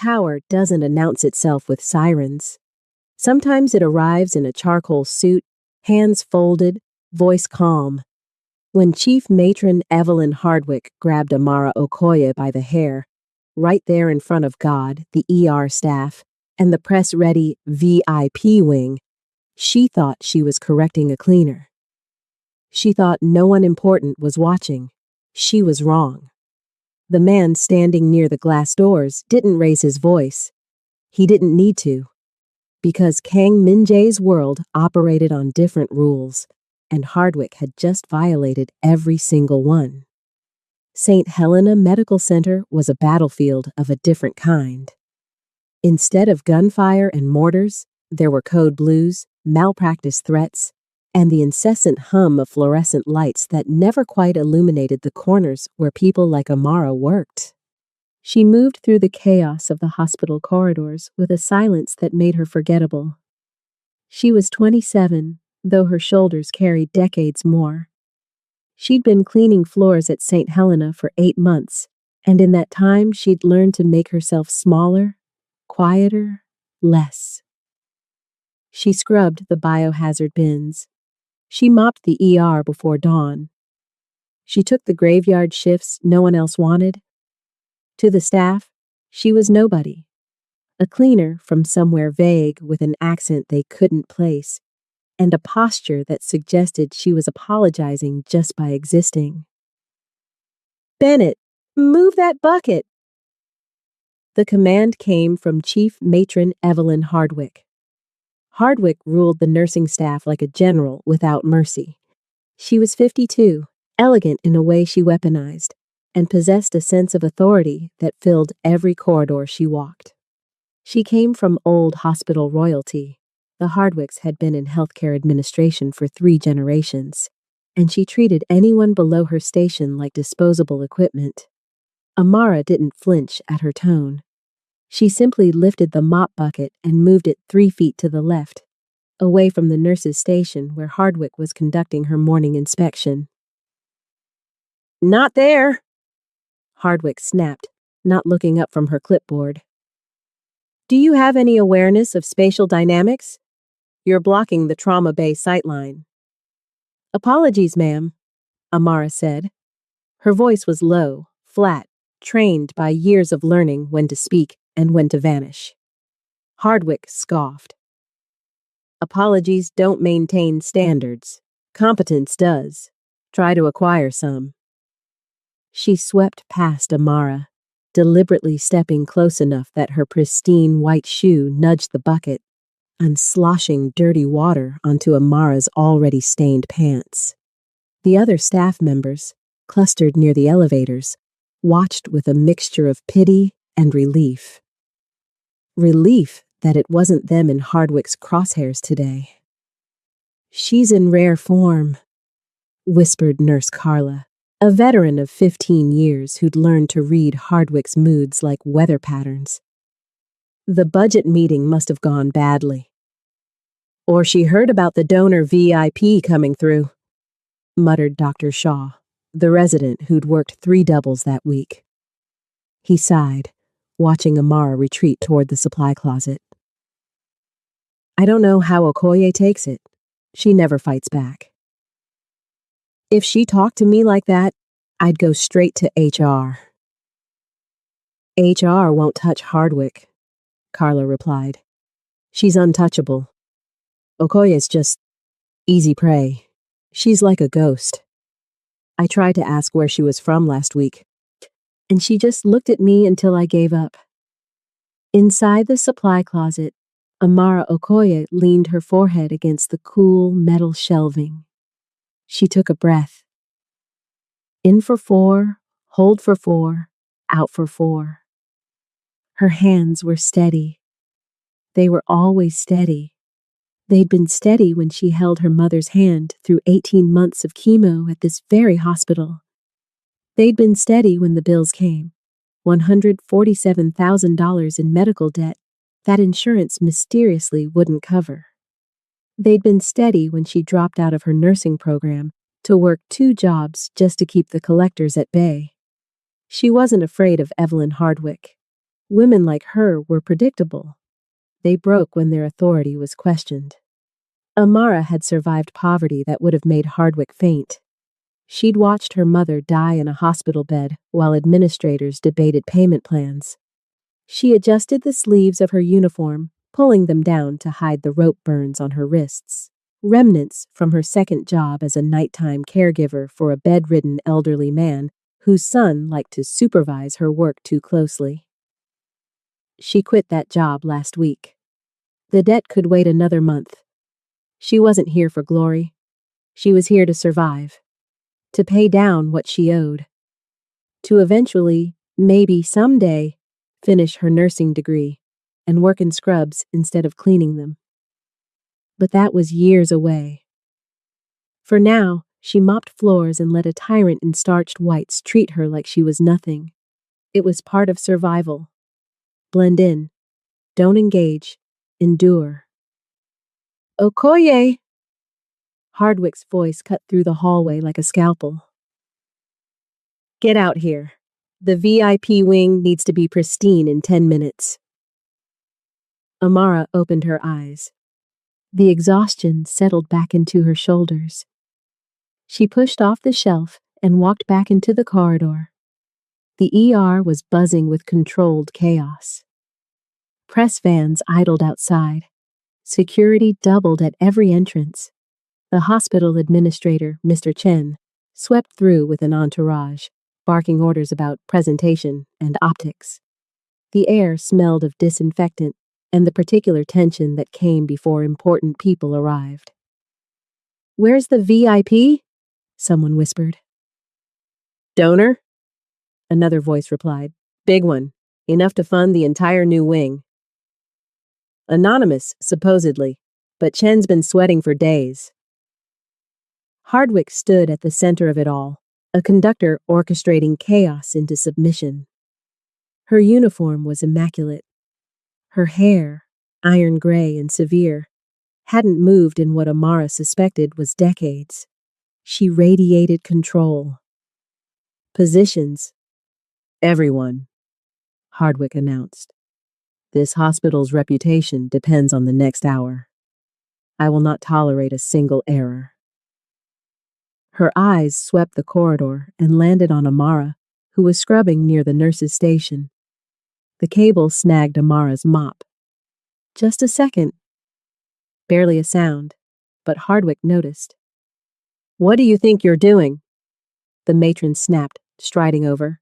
power doesn't announce itself with sirens. Sometimes it arrives in a charcoal suit, hands folded, voice calm. When Chief Matron Evelyn Hardwick grabbed Amara Okoye by the hair, right there in front of God, the ER staff, and the press-ready VIP wing, she thought she was correcting a cleaner. She thought no one important was watching. She was wrong. The man standing near the glass doors didn't raise his voice. He didn't need to, because Kang Min-jae's world operated on different rules, and Hardwick had just violated every single one. St. Helena Medical Center was a battlefield of a different kind. Instead of gunfire and mortars, there were code blues, malpractice threats, and the incessant hum of fluorescent lights that never quite illuminated the corners where people like Amara worked. She moved through the chaos of the hospital corridors with a silence that made her forgettable. She was 27, though her shoulders carried decades more. She'd been cleaning floors at St. Helena for 8 months, and in that time she'd learned to make herself smaller, quieter, less. She scrubbed the biohazard bins. She mopped the ER before dawn. She took the graveyard shifts no one else wanted. To the staff, she was nobody. A cleaner from somewhere vague with an accent they couldn't place, and a posture that suggested she was apologizing just by existing. "Bennett, move that bucket!" The command came from Chief Matron Evelyn Hardwick. Hardwick ruled the nursing staff like a general without mercy. She was 52, elegant in a way she weaponized, and possessed a sense of authority that filled every corridor she walked. She came from old hospital royalty. The Hardwicks had been in healthcare administration for 3 generations, and she treated anyone below her station like disposable equipment. Amara didn't flinch at her tone. She simply lifted the mop bucket and moved it 3 feet to the left, away from the nurse's station where Hardwick was conducting her morning inspection. "Not there!" Hardwick snapped, not looking up from her clipboard. "Do you have any awareness of spatial dynamics? You're blocking the trauma bay sightline." "Apologies, ma'am," Amara said. Her voice was low, flat, trained by years of learning when to speak and when to vanish. Hardwick scoffed. "Apologies don't maintain standards. Competence does. Try to acquire some." She swept past Amara, deliberately stepping close enough that her pristine white shoe nudged the bucket, and sloshing dirty water onto Amara's already stained pants. The other staff members, clustered near the elevators, watched with a mixture of pity and relief. Relief that it wasn't them in Hardwick's crosshairs today. "She's in rare form," whispered Nurse Carla, a veteran of 15 years who'd learned to read Hardwick's moods like weather patterns. "The budget meeting must have gone badly. Or she heard about the donor VIP coming through," muttered Dr. Shaw, the resident who'd worked 3 doubles that week. He sighed, watching Amara retreat toward the supply closet. "I don't know how Okoye takes it. She never fights back. If she talked to me like that, I'd go straight to HR." "HR won't touch Hardwick," Carla replied. "She's untouchable. Okoye's just easy prey. She's like a ghost. I tried to ask where she was from last week, and she just looked at me until I gave up." Inside the supply closet, Amara Okoye leaned her forehead against the cool metal shelving. She took a breath. In for 4, hold for 4, out for 4. Her hands were steady. They were always steady. They'd been steady when she held her mother's hand through 18 months of chemo at this very hospital. They'd been steady when the bills came. $147,000 in medical debt that insurance mysteriously wouldn't cover. They'd been steady when she dropped out of her nursing program to work 2 jobs just to keep the collectors at bay. She wasn't afraid of Evelyn Hardwick. Women like her were predictable. They broke when their authority was questioned. Amara had survived poverty that would have made Hardwick faint. She'd watched her mother die in a hospital bed while administrators debated payment plans. She adjusted the sleeves of her uniform, pulling them down to hide the rope burns on her wrists, remnants from her second job as a nighttime caregiver for a bedridden elderly man whose son liked to supervise her work too closely. She quit that job last week. The debt could wait another month. She wasn't here for glory. She was here to survive, to pay down what she owed, to eventually, maybe someday, finish her nursing degree and work in scrubs instead of cleaning them. But that was years away. For now, she mopped floors and let a tyrant in starched whites treat her like she was nothing. It was part of survival. Blend in. Don't engage. Endure. Okoye! Hardwick's voice cut through the hallway like a scalpel. Get out here. The VIP wing needs to be pristine in 10 minutes. Amara opened her eyes. The exhaustion settled back into her shoulders. She pushed off the shelf and walked back into the corridor. The ER was buzzing with controlled chaos. Press vans idled outside. Security doubled at every entrance. The hospital administrator, Mr. Chen, swept through with an entourage, barking orders about presentation and optics. The air smelled of disinfectant and the particular tension that came before important people arrived. Where's the VIP? Someone whispered. Donor? Another voice replied. Big one. Enough to fund the entire new wing. Anonymous, supposedly, but Chen's been sweating for days. Hardwick stood at the center of it all, a conductor orchestrating chaos into submission. Her uniform was immaculate. Her hair, iron gray and severe, hadn't moved in what Amara suspected was decades. She radiated control. Positions. Everyone, Hardwick announced. This hospital's reputation depends on the next hour. I will not tolerate a single error. Her eyes swept the corridor and landed on Amara, who was scrubbing near the nurse's station. The cable snagged Amara's mop. Just a second. Barely a sound, but Hardwick noticed. What do you think you're doing? The matron snapped, striding over.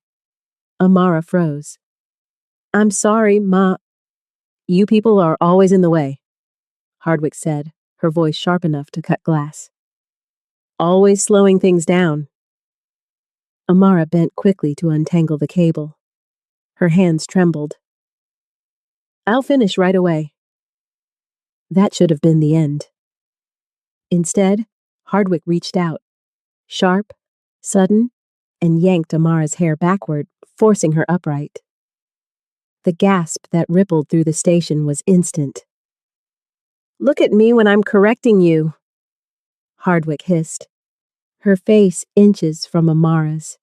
Amara froze. I'm sorry, Ma. You people are always in the way, Hardwick said, her voice sharp enough to cut glass. Always slowing things down. Amara bent quickly to untangle the cable. Her hands trembled. I'll finish right away. That should have been the end. Instead, Hardwick reached out, sharp, sudden, and yanked Amara's hair backward, forcing her upright. The gasp that rippled through the station was instant. Look at me when I'm correcting you, Hardwick hissed, her face inches from Amara's.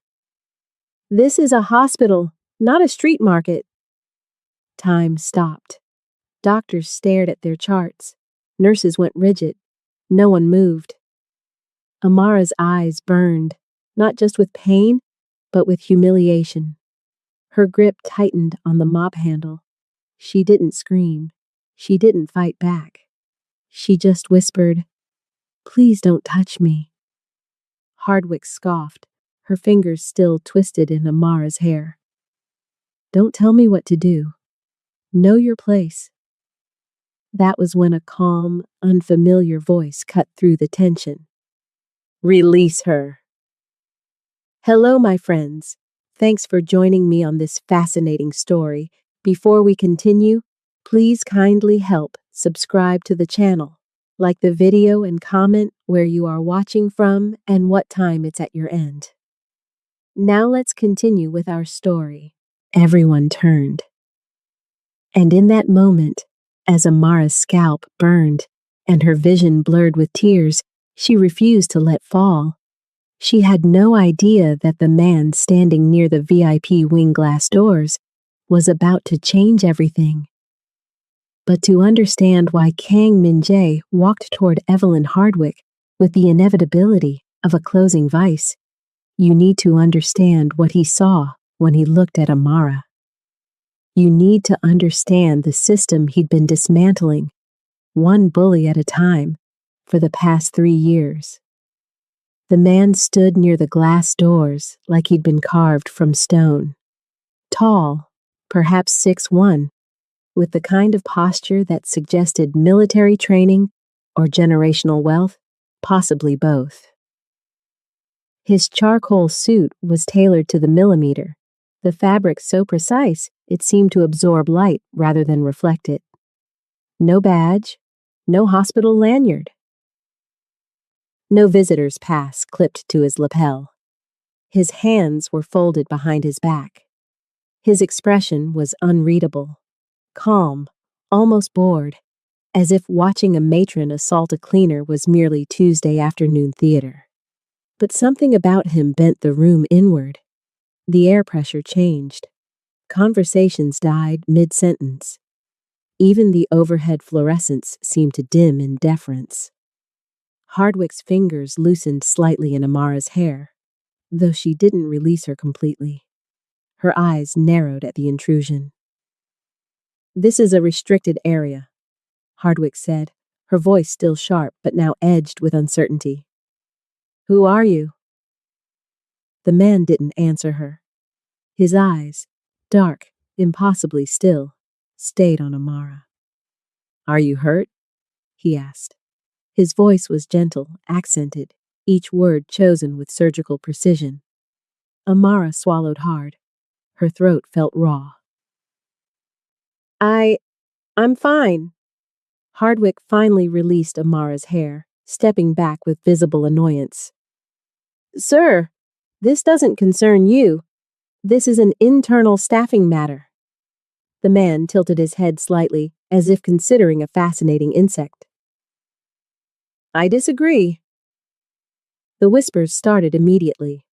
This is a hospital, not a street market. Time stopped. Doctors stared at their charts. Nurses went rigid. No one moved. Amara's eyes burned, not just with pain, but with humiliation. Her grip tightened on the mop handle. She didn't scream. She didn't fight back. She just whispered, Please don't touch me. Hardwick scoffed, her fingers still twisted in Amara's hair. Don't tell me what to do. Know your place. That was when a calm, unfamiliar voice cut through the tension. Release her. Hello, my friends. Thanks for joining me on this fascinating story. Before we continue, please kindly help subscribe to the channel, like the video and comment where you are watching from and what time it's at your end. Now let's continue with our story. Everyone turned. And in that moment, as Amara's scalp burned and her vision blurred with tears, she refused to let fall. She had no idea that the man standing near the VIP wing glass doors was about to change everything. But to understand why Kang Min-jae walked toward Evelyn Hardwick with the inevitability of a closing vice, you need to understand what he saw when he looked at Amara. You need to understand the system he'd been dismantling, one bully at a time, for the past 3 years. The man stood near the glass doors like he'd been carved from stone. Tall, perhaps 6'1", with the kind of posture that suggested military training or generational wealth, possibly both. His charcoal suit was tailored to the millimeter, the fabric so precise it seemed to absorb light rather than reflect it. No badge, no hospital lanyard. No visitor's pass clipped to his lapel. His hands were folded behind his back. His expression was unreadable, calm, almost bored, as if watching a matron assault a cleaner was merely Tuesday afternoon theater. But something about him bent the room inward. The air pressure changed. Conversations died mid-sentence. Even the overhead fluorescents seemed to dim in deference. Hardwick's fingers loosened slightly in Amara's hair, though she didn't release her completely. Her eyes narrowed at the intrusion. "This is a restricted area," Hardwick said, her voice still sharp but now edged with uncertainty. "Who are you?" The man didn't answer her. His eyes, dark, impossibly still, stayed on Amara. "Are you hurt?" he asked. His voice was gentle, accented, each word chosen with surgical precision. Amara swallowed hard. Her throat felt raw. I'm fine." Hardwick finally released Amara's hair, stepping back with visible annoyance. "Sir, this doesn't concern you. This is an internal staffing matter." The man tilted his head slightly, as if considering a fascinating insect. "I disagree." The whispers started immediately.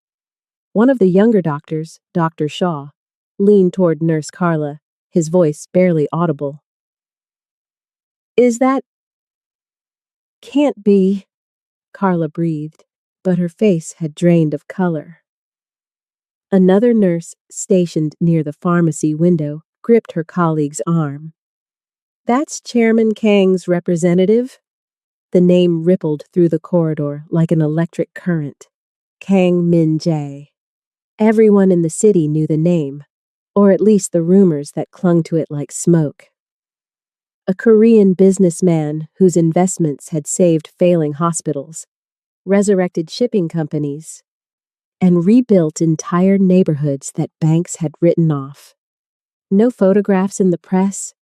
One of the younger doctors, Dr. Shaw, leaned toward Nurse Carla, his voice barely audible. "Is that—" "Can't be," Carla breathed, but her face had drained of color. Another nurse, stationed near the pharmacy window, gripped her colleague's arm. "That's Chairman Kang's representative." The name rippled through the corridor like an electric current. Kang Min-jae. Everyone in the city knew the name, or at least the rumors that clung to it like smoke. A Korean businessman whose investments had saved failing hospitals, resurrected shipping companies, and rebuilt entire neighborhoods that banks had written off. No photographs in the press,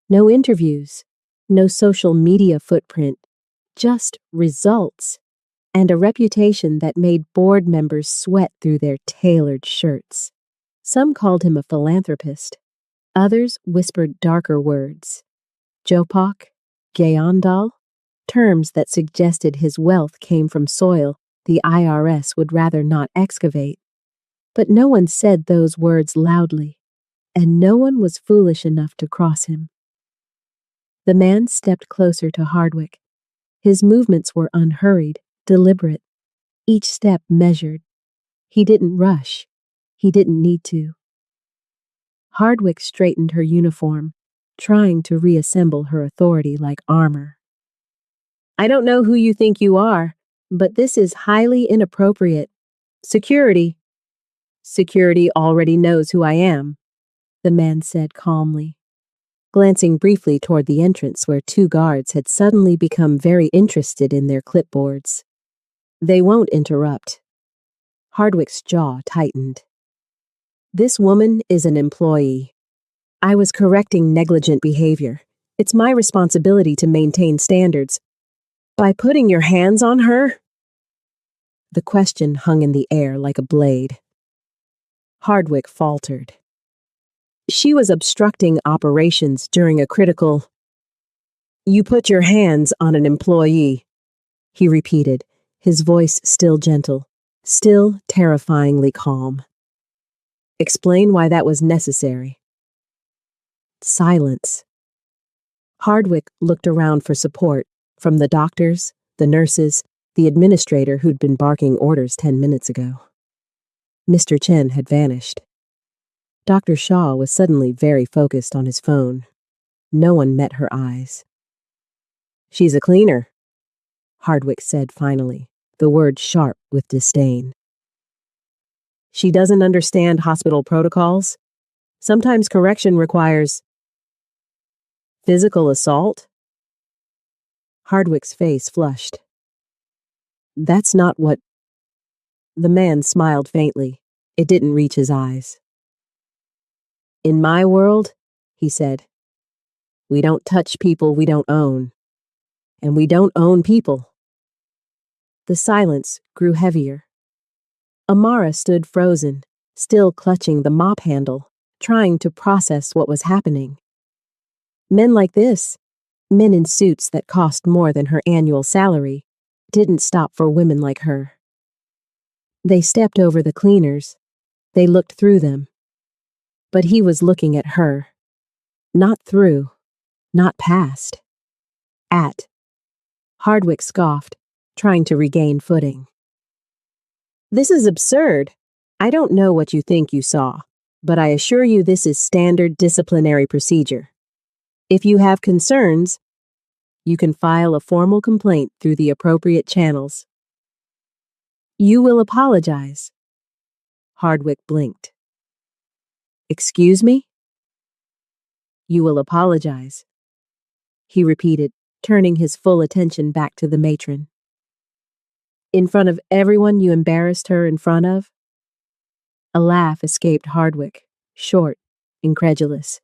no interviews, no social media footprint, just results, and a reputation that made board members sweat through their tailored shirts. Some called him a philanthropist. Others whispered darker words. Jopak, Gayandal, terms that suggested his wealth came from soil the IRS would rather not excavate. But no one said those words loudly, and no one was foolish enough to cross him. The man stepped closer to Hardwick. His movements were unhurried, deliberate, each step measured. He didn't rush. He didn't need to. Hardwick straightened her uniform, trying to reassemble her authority like armor. "I don't know who you think you are, but this is highly inappropriate. Security." "Security already knows who I am," the man said calmly, glancing briefly toward the entrance where 2 guards had suddenly become very interested in their clipboards. "They won't interrupt." Hardwick's jaw tightened. "This woman is an employee. I was correcting negligent behavior. It's my responsibility to maintain standards. By putting your hands on her?" The question hung in the air like a blade. Hardwick faltered. "She was obstructing operations during a critical—" "You put your hands on an employee," he repeated, his voice still gentle, still terrifyingly calm. "Explain why that was necessary." Silence. Hardwick looked around for support from the doctors, the nurses, the administrator who'd been barking orders 10 minutes ago. Mr. Chen had vanished. Dr. Shaw was suddenly very focused on his phone. No one met her eyes. "She's a cleaner," Hardwick said finally, the word sharp with disdain. "She doesn't understand hospital protocols. Sometimes correction requires..." "Physical assault?" Hardwick's face flushed. "That's not what..." The man smiled faintly. It didn't reach his eyes. "In my world," he said, "we don't touch people we don't own. And we don't own people." The silence grew heavier. Amara stood frozen, still clutching the mop handle, trying to process what was happening. Men like this, men in suits that cost more than her annual salary, didn't stop for women like her. They stepped over the cleaners. They looked through them. But he was looking at her. Not through. Not past. At. Hardwick scoffed, trying to regain footing. "This is absurd. I don't know what you think you saw, but I assure you this is standard disciplinary procedure. If you have concerns, you can file a formal complaint through the appropriate channels. You will apologize." Hardwick blinked. "Excuse me?" "You will apologize," he repeated, turning his full attention back to the matron. "In front of everyone you embarrassed her in front of?" A laugh escaped Hardwick, short, incredulous.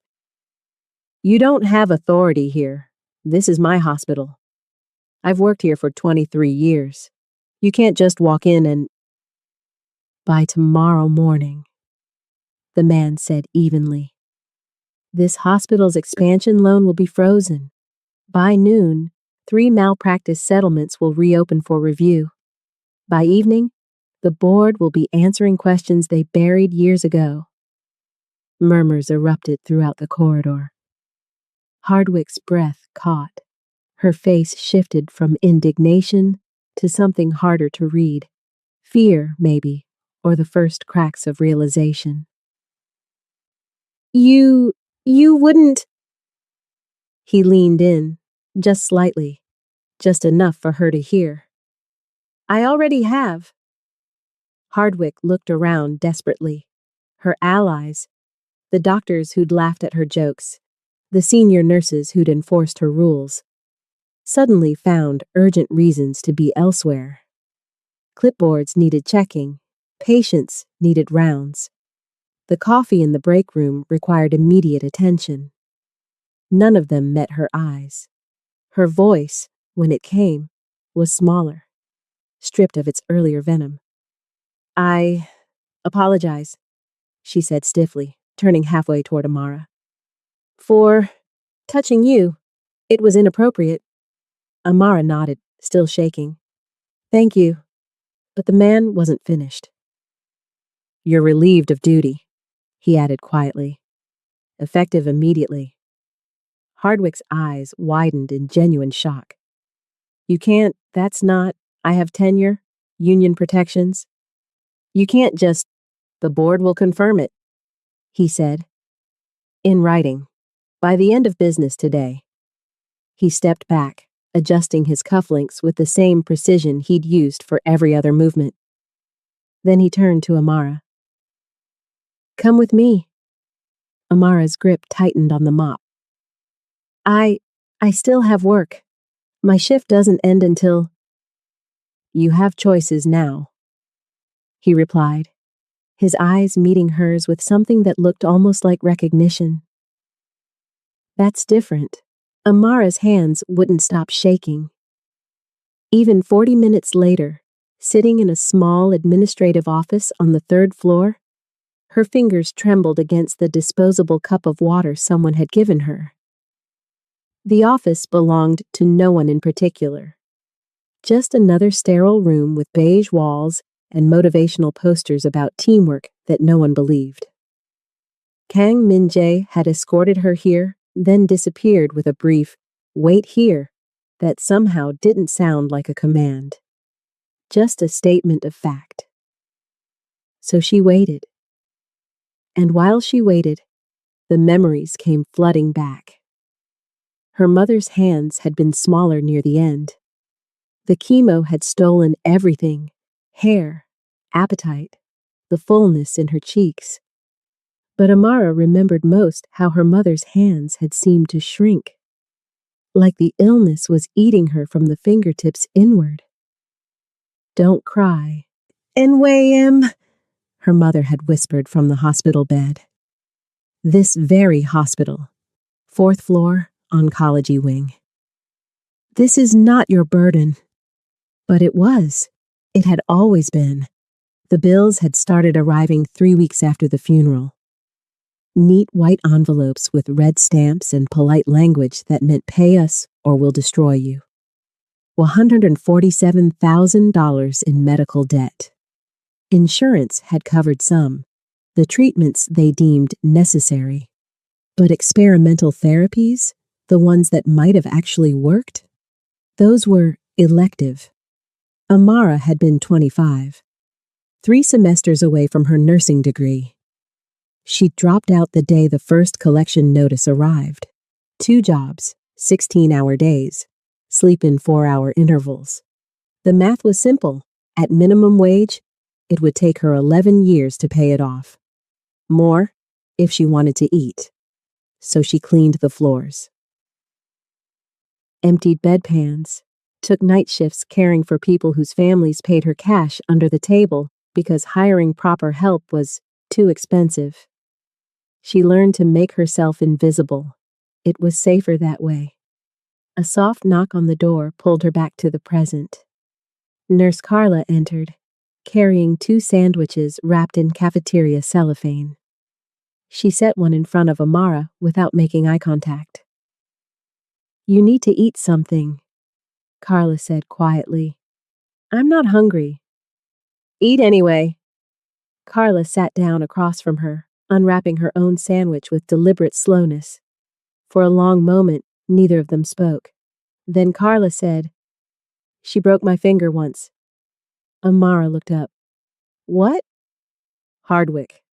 "You don't have authority here. This is my hospital. I've worked here for 23 years. You can't just walk in and..." "By tomorrow morning," the man said evenly, "this hospital's expansion loan will be frozen. By noon, 3 malpractice settlements will reopen for review. By evening, the board will be answering questions they buried years ago." Murmurs erupted throughout the corridor. Hardwick's breath caught. Her face shifted from indignation to something harder to read. Fear, maybe, or the first cracks of realization. You wouldn't..." He leaned in, just slightly, just enough for her to hear. "I already have." Hardwick looked around desperately. Her allies, the doctors who'd laughed at her jokes, the senior nurses who'd enforced her rules, suddenly found urgent reasons to be elsewhere. Clipboards needed checking. Patients needed rounds. The coffee in the break room required immediate attention. None of them met her eyes. Her voice, when it came, was smaller, stripped of its earlier venom. "I apologize," she said stiffly, turning halfway toward Amara. "For touching you. It was inappropriate." Amara nodded, still shaking. "Thank you." But the man wasn't finished. "You're relieved of duty," he added quietly. "Effective immediately." Hardwick's eyes widened in genuine shock. "You can't, that's not, I have tenure, union protections. You can't just, the board will confirm it," he said. "In writing, by the end of business today." He stepped back, adjusting his cufflinks with the same precision he'd used for every other movement. Then he turned to Amara. "Come with me." Amara's grip tightened on the mop. I still have work. My shift doesn't end until..." "You have choices now," he replied, his eyes meeting hers with something that looked almost like recognition. "That's different." Amara's hands wouldn't stop shaking. Even 40 minutes later, sitting in a small administrative office on the 3rd floor, her fingers trembled against the disposable cup of water someone had given her. The office belonged to no one in particular. Just another sterile room with beige walls and motivational posters about teamwork that no one believed. Kang Min-jae had escorted her here, then disappeared with a brief, "Wait here," that somehow didn't sound like a command. Just a statement of fact. So she waited. And while she waited, the memories came flooding back. Her mother's hands had been smaller near the end. The chemo had stolen everything: hair, appetite, the fullness in her cheeks. But Amara remembered most how her mother's hands had seemed to shrink, like the illness was eating her from the fingertips inward. "Don't cry." "NWM," her mother had whispered from the hospital bed. This very hospital. 4th floor, oncology wing. "This is not your burden." But it was. It had always been. The bills had started arriving 3 weeks after the funeral. Neat white envelopes with red stamps and polite language that meant "pay us or we'll destroy you." $147,000 in medical debt. Insurance had covered some, the treatments they deemed necessary. But experimental therapies, the ones that might have actually worked, those were elective. Amara had been 25, 3 semesters away from her nursing degree. She dropped out the day the first collection notice arrived. 2 jobs, 16-hour days, sleep in 4-hour intervals. The math was simple. At minimum wage, it would take her 11 years to pay it off. More, if she wanted to eat. So she cleaned the floors, emptied bedpans, took night shifts caring for people whose families paid her cash under the table because hiring proper help was too expensive. She learned to make herself invisible. It was safer that way. A soft knock on the door pulled her back to the present. Nurse Carla entered, carrying 2 sandwiches wrapped in cafeteria cellophane. She set one in front of Amara without making eye contact. "You need to eat something," Carla said quietly. "I'm not hungry." "Eat anyway." Carla sat down across from her, unwrapping her own sandwich with deliberate slowness. For a long moment, neither of them spoke. Then Carla said, "She broke my finger once." Amara looked up. "What?" "Hardwick."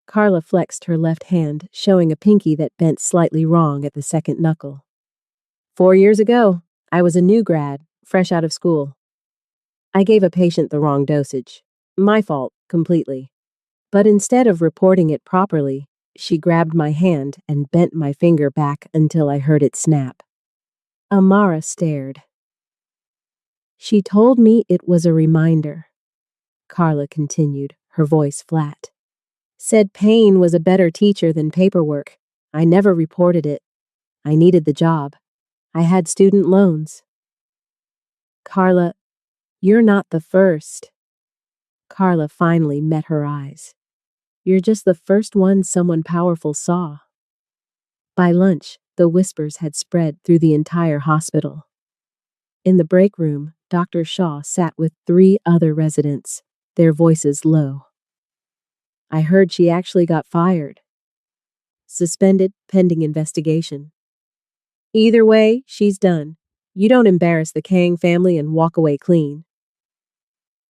Carla flexed her left hand, showing a pinky that bent slightly wrong at the second knuckle. 4 years ago, I was a new grad, fresh out of school. I gave a patient the wrong dosage. My fault, completely. But instead of reporting it properly, she grabbed my hand and bent my finger back until I heard it snap. Amara stared. "She told me it was a reminder," Carla continued, her voice flat. "Said pain was a better teacher than paperwork. I never reported it. I needed the job. I had student loans." "Carla, you're not the first." Carla finally met her eyes. "You're just the first one someone powerful saw." By lunch, the whispers had spread through the entire hospital. In the break room, Dr. Shaw sat with 3 other residents, their voices low. "I heard she actually got fired. Suspended pending investigation. Either way, she's done. You don't embarrass the Kang family and walk away clean."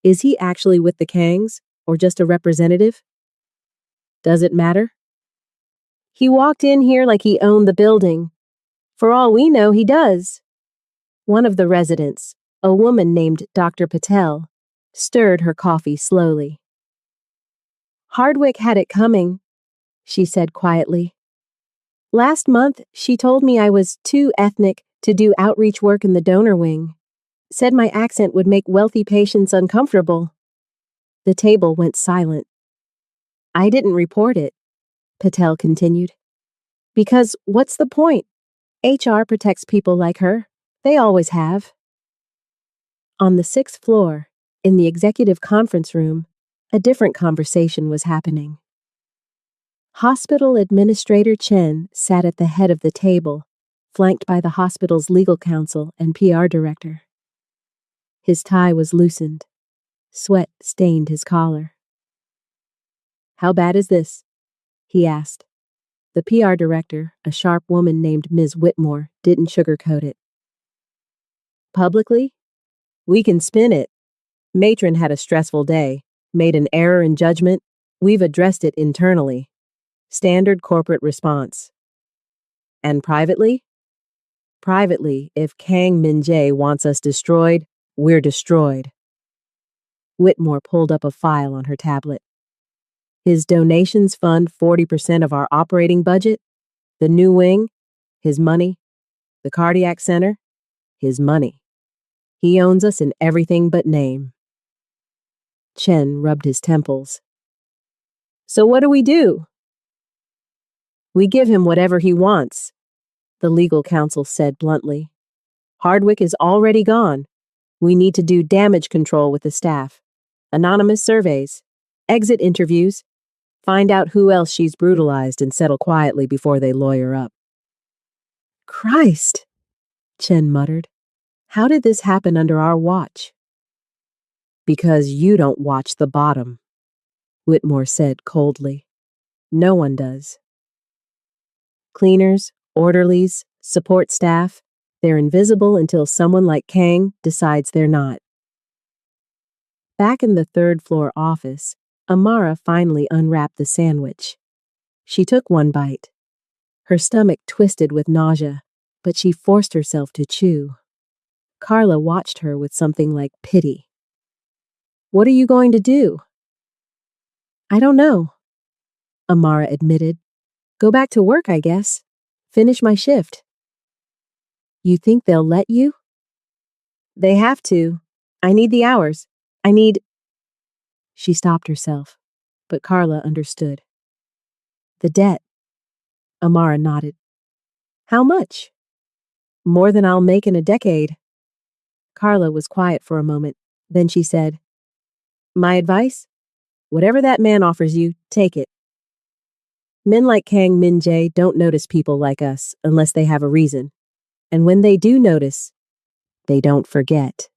"Is he actually with the Kangs, or just a representative?" "Does it matter?" "He walked in here like he owned the building. For all we know, he does." One of the residents, a woman named Dr. Patel, stirred her coffee slowly. "Hardwick had it coming," she said quietly. "Last month, she told me I was too ethnic to do outreach work in the donor wing. Said my accent would make wealthy patients uncomfortable." The table went silent. "I didn't report it," Patel continued. "Because what's the point? HR protects people like her. They always have." On the 6th floor, in the executive conference room, a different conversation was happening. Hospital Administrator Chen sat at the head of the table, flanked by the hospital's legal counsel and PR director. His tie was loosened. Sweat stained his collar. "How bad is this?" he asked. The PR director, a sharp woman named Ms. Whitmore, didn't sugarcoat it. Publicly? We can spin it. Matron had a stressful day, made an error in judgment. We've addressed it internally. Standard corporate response. And privately? Privately, if Kang Min-jae wants us destroyed, we're destroyed. Whitmore pulled up a file on her tablet. His donations fund 40% of our operating budget. The new wing, his money. The cardiac center, his money. He owns us in everything but name. Chen rubbed his temples. So what do? We give him whatever he wants, the legal counsel said bluntly. Hardwick is already gone. We need to do damage control with the staff. Anonymous surveys. Exit interviews. Find out who else she's brutalized and settle quietly before they lawyer up. Christ, Chen muttered. How did this happen under our watch? Because you don't watch the bottom, Whitmore said coldly. No one does. Cleaners, orderlies, support staff, they're invisible until someone like Kang decides they're not. Back in the third-floor office, Amara finally unwrapped the sandwich. She took one bite. Her stomach twisted with nausea, but she forced herself to chew. Carla watched her with something like pity. What are you going to do? I don't know, Amara admitted. Go back to work, I guess. Finish my shift. You think they'll let you? They have to. I need the hours. She stopped herself, but Carla understood. The debt. Amara nodded. How much? More than I'll make in a decade. Carla was quiet for a moment. Then she said, My advice? Whatever that man offers you, take it. Men like Kang Min-jae don't notice people like us unless they have a reason. And when they do notice, they don't forget.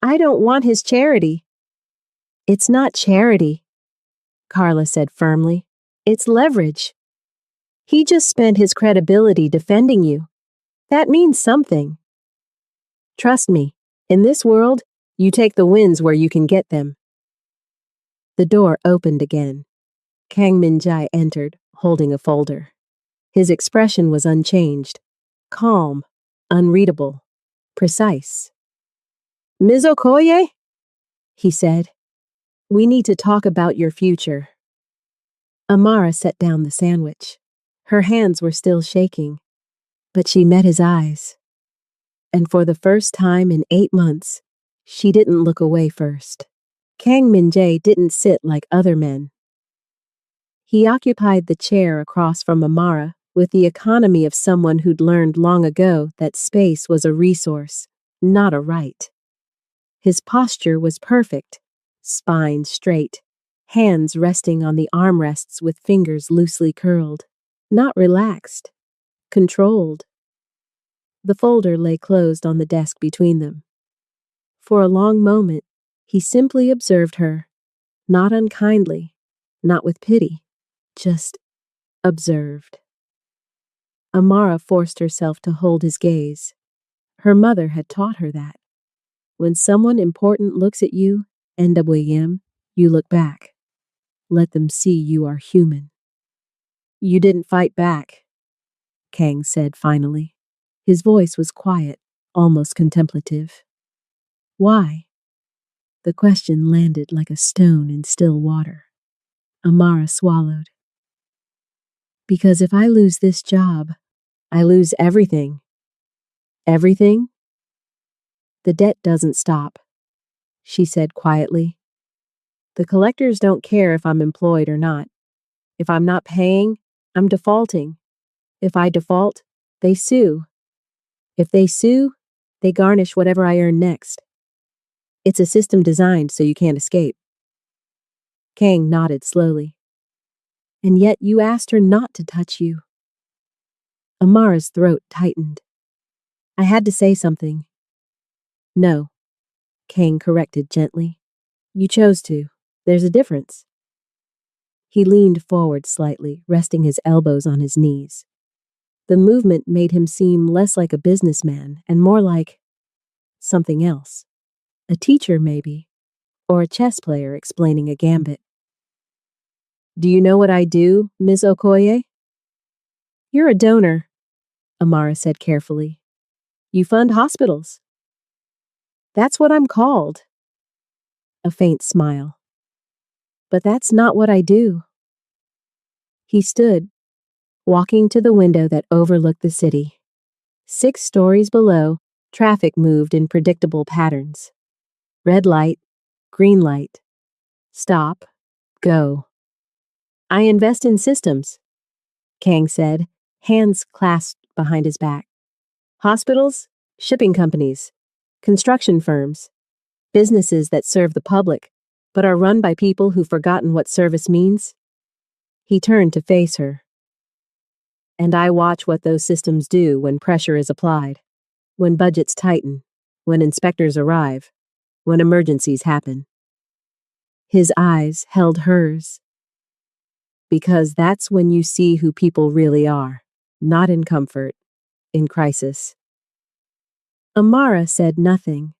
I don't want his charity. It's not charity, Carla said firmly. It's leverage. He just spent his credibility defending you. That means something. Trust me, in this world, you take the wins where you can get them. The door opened again. Kang Min-jae entered, holding a folder. His expression was unchanged, calm, unreadable, precise. Ms. Okoye? He said. We need to talk about your future. Amara set down the sandwich. Her hands were still shaking, but she met his eyes. And for the first time in 8 months, she didn't look away first. Kang Min-jae didn't sit like other men. He occupied the chair across from Amara with the economy of someone who'd learned long ago that space was a resource, not a right. His posture was perfect, spine straight, hands resting on the armrests with fingers loosely curled, not relaxed, controlled. The folder lay closed on the desk between them. For a long moment, he simply observed her, not unkindly, not with pity, just observed. Amara forced herself to hold his gaze. Her mother had taught her that. When someone important looks at you, NWM, you look back. Let them see you are human. You didn't fight back, Kang said finally. His voice was quiet, almost contemplative. Why? The question landed like a stone in still water. Amara swallowed. Because if I lose this job, I lose everything. Everything? The debt doesn't stop, she said quietly. The collectors don't care if I'm employed or not. If I'm not paying, I'm defaulting. If I default, they sue. If they sue, they garnish whatever I earn next. It's a system designed so you can't escape. Kang nodded slowly. And yet you asked her not to touch you. Amara's throat tightened. I had to say something. No, Kang corrected gently. You chose to. There's a difference. He leaned forward slightly, resting his elbows on his knees. The movement made him seem less like a businessman and more like something else. A teacher, maybe, or a chess player explaining a gambit. Do you know what I do, Ms. Okoye? You're a donor, Amara said carefully. You fund hospitals. That's what I'm called. A faint smile. But that's not what I do. He stood, walking to the window that overlooked the city. 6 stories below, traffic moved in predictable patterns. Red light, green light. Stop, go. I invest in systems, Kang said, hands clasped behind his back. Hospitals, shipping companies, construction firms, businesses that serve the public, but are run by people who've forgotten what service means. He turned to face her. And I watch what those systems do when pressure is applied, when budgets tighten, when inspectors arrive, when emergencies happen. His eyes held hers. Because that's when you see who people really are, not in comfort, in crisis. Amara said nothing.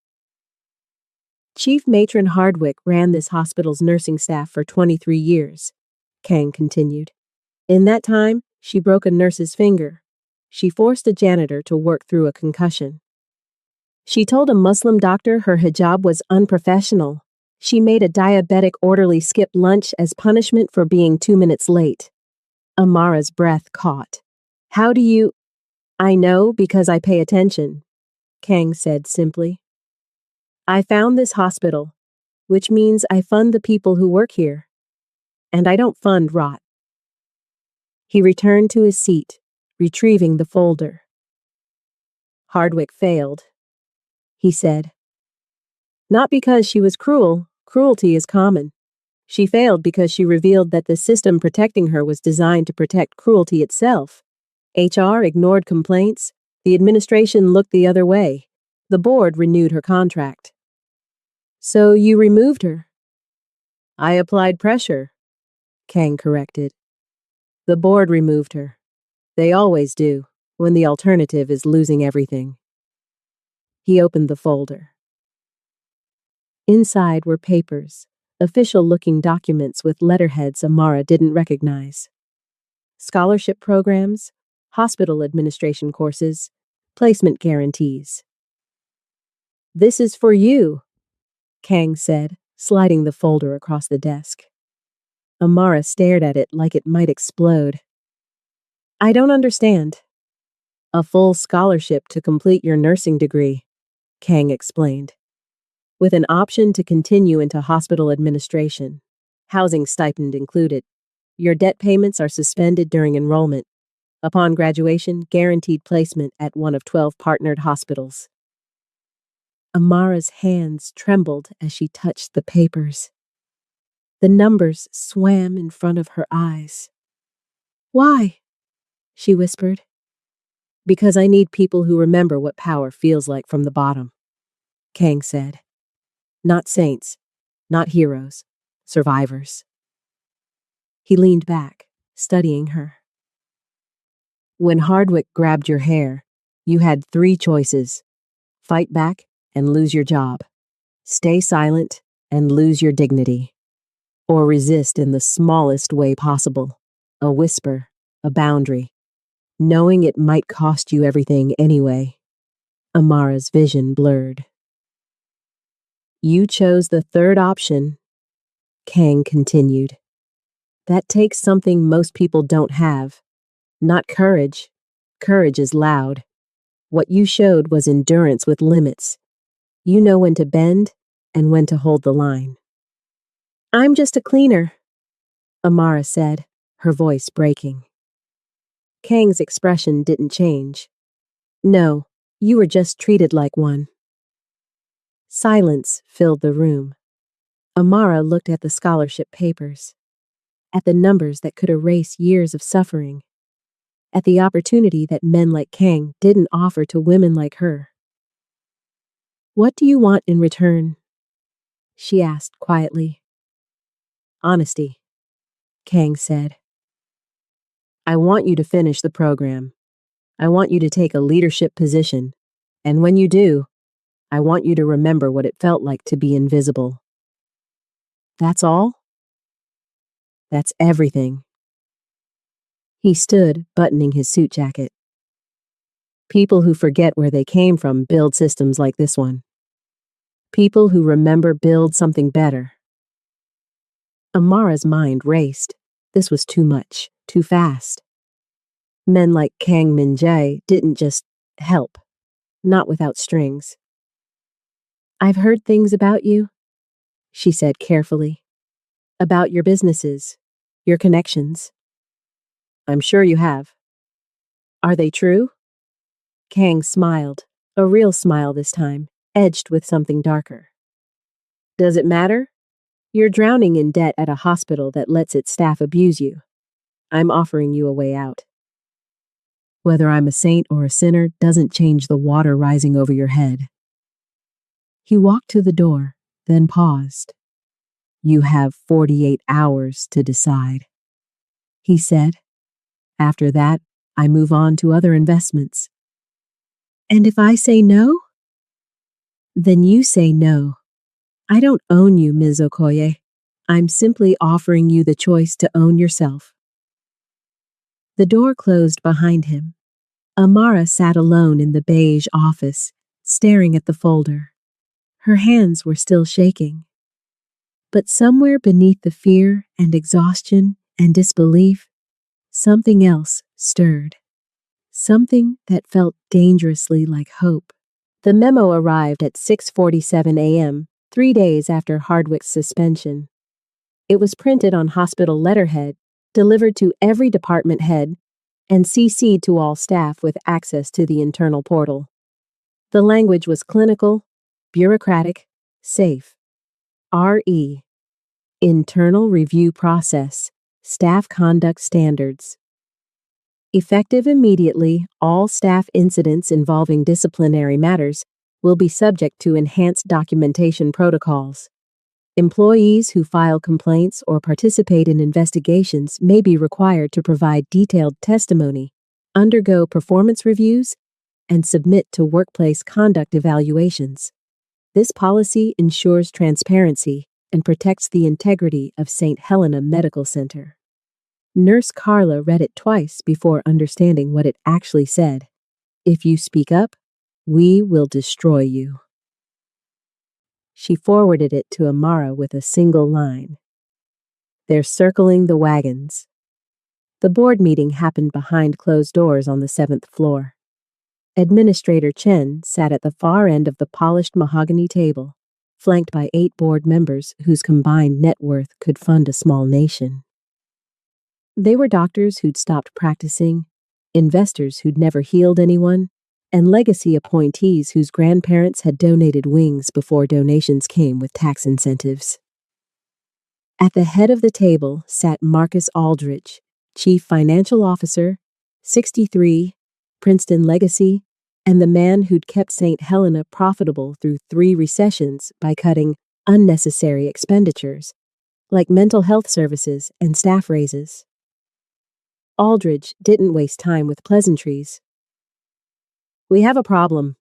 Chief Matron Hardwick ran this hospital's nursing staff for 23 years, Kang continued. In that time, she broke a nurse's finger. She forced a janitor to work through a concussion. She told a Muslim doctor her hijab was unprofessional. She made a diabetic orderly skip lunch as punishment for being 2 minutes late. Amara's breath caught. How do you... I know because I pay attention, Kang said simply. I found this hospital, which means I fund the people who work here. And I don't fund rot. He returned to his seat, retrieving the folder. Hardwick failed, he said. Not because she was cruel. Cruelty is common. She failed because she revealed that the system protecting her was designed to protect cruelty itself. HR ignored complaints. The administration looked the other way. The board renewed her contract. So you removed her? I applied pressure, Kang corrected. The board removed her. They always do, when the alternative is losing everything. He opened the folder. Inside were papers, official-looking documents with letterheads Amara didn't recognize. Scholarship programs, hospital administration courses, placement guarantees. This is for you, Kang said, sliding the folder across the desk. Amara stared at it like it might explode. I don't understand. A full scholarship to complete your nursing degree, Kang explained. With an option to continue into hospital administration. Housing stipend included. Your debt payments are suspended during enrollment. Upon graduation, guaranteed placement at one of 12 partnered hospitals. Amara's hands trembled as she touched the papers. The numbers swam in front of her eyes. Why? She whispered. Because I need people who remember what power feels like from the bottom, Kang said. Not saints, not heroes, survivors. He leaned back, studying her. When Hardwick grabbed your hair, you had 3 choices. Fight back and lose your job. Stay silent and lose your dignity. Or resist in the smallest way possible. A whisper, a boundary. Knowing it might cost you everything anyway. Amara's vision blurred. You chose the 3rd option, Kang continued. That takes something most people don't have. Not courage. Courage is loud. What you showed was endurance with limits. You know when to bend and when to hold the line. I'm just a cleaner, Amara said, her voice breaking. Kang's expression didn't change. No, you were just treated like one. Silence filled the room. Amara looked at the scholarship papers, at the numbers that could erase years of suffering, at the opportunity that men like Kang didn't offer to women like her. What do you want in return? She asked quietly. Honesty, Kang said. I want you to finish the program. I want you to take a leadership position. And when you do, I want you to remember what it felt like to be invisible. That's all? That's everything. He stood, buttoning his suit jacket. People who forget where they came from build systems like this one. People who remember build something better. Amara's mind raced. This was too much, too fast. Men like Kang Min-jae didn't just help, not without strings. I've heard things about you, she said carefully. About your businesses, your connections. I'm sure you have. Are they true? Kang smiled, a real smile this time, edged with something darker. Does it matter? You're drowning in debt at a hospital that lets its staff abuse you. I'm offering you a way out. Whether I'm a saint or a sinner doesn't change the water rising over your head. He walked to the door, then paused. You have 48 hours to decide, he said. After that, I move on to other investments. And if I say no? Then you say no. I don't own you, Ms. Okoye. I'm simply offering you the choice to own yourself. The door closed behind him. Amara sat alone in the beige office, staring at the folder. Her hands were still shaking. But somewhere beneath the fear and exhaustion and disbelief, something else stirred. Something that felt dangerously like hope. The memo arrived at 6:47 a.m., 3 days after Hardwick's suspension. It was printed on hospital letterhead, delivered to every department head, and CC'd to all staff with access to the internal portal. The language was clinical, bureaucratic, safe. RE. Internal Review Process. Staff Conduct Standards. Effective immediately, all staff incidents involving disciplinary matters will be subject to enhanced documentation protocols. Employees who file complaints or participate in investigations may be required to provide detailed testimony, undergo performance reviews, and submit to workplace conduct evaluations. This policy ensures transparency and protects the integrity of St. Helena Medical Center. Nurse Carla read it twice before understanding what it actually said. If you speak up, we will destroy you. She forwarded it to Amara with a single line. They're circling the wagons. The board meeting happened behind closed doors on the 7th floor. Administrator Chen sat at the far end of the polished mahogany table, flanked by 8 board members whose combined net worth could fund a small nation. They were doctors who'd stopped practicing, investors who'd never healed anyone, and legacy appointees whose grandparents had donated wings before donations came with tax incentives. At the head of the table sat Marcus Aldrich, Chief Financial Officer, 63, Princeton legacy, and the man who'd kept St. Helena profitable through 3 recessions by cutting unnecessary expenditures, like mental health services and staff raises. Aldridge didn't waste time with pleasantries. We have a problem,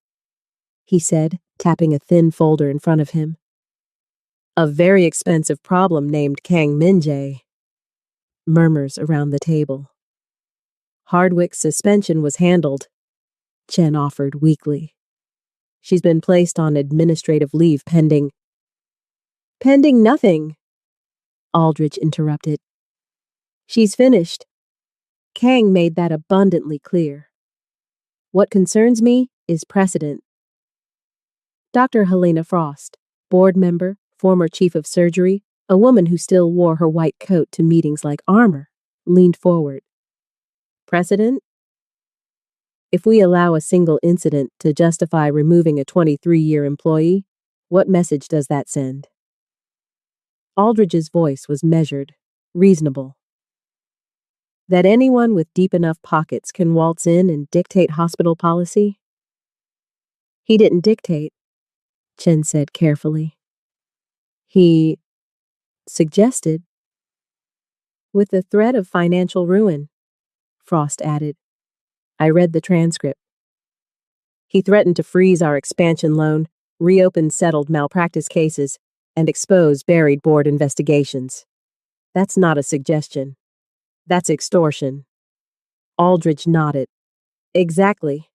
he said, tapping a thin folder in front of him. A very expensive problem named Kang Min-jae. Murmurs around the table. Hardwick's suspension was handled, Chen offered weakly. She's been placed on administrative leave pending. Pending nothing, Aldrich interrupted. She's finished. Kang made that abundantly clear. What concerns me is precedent. Dr. Helena Frost, board member, former chief of surgery, a woman who still wore her white coat to meetings like armor, leaned forward. Precedent? If we allow a single incident to justify removing a 23-year employee, what message does that send? Aldridge's voice was measured, reasonable. That anyone with deep enough pockets can waltz in and dictate hospital policy? He didn't dictate, Chen said carefully. He suggested. With the threat of financial ruin, Frost added. I read the transcript. He threatened to freeze our expansion loan, reopen settled malpractice cases, and expose buried board investigations. That's not a suggestion. That's extortion. Aldridge nodded. Exactly.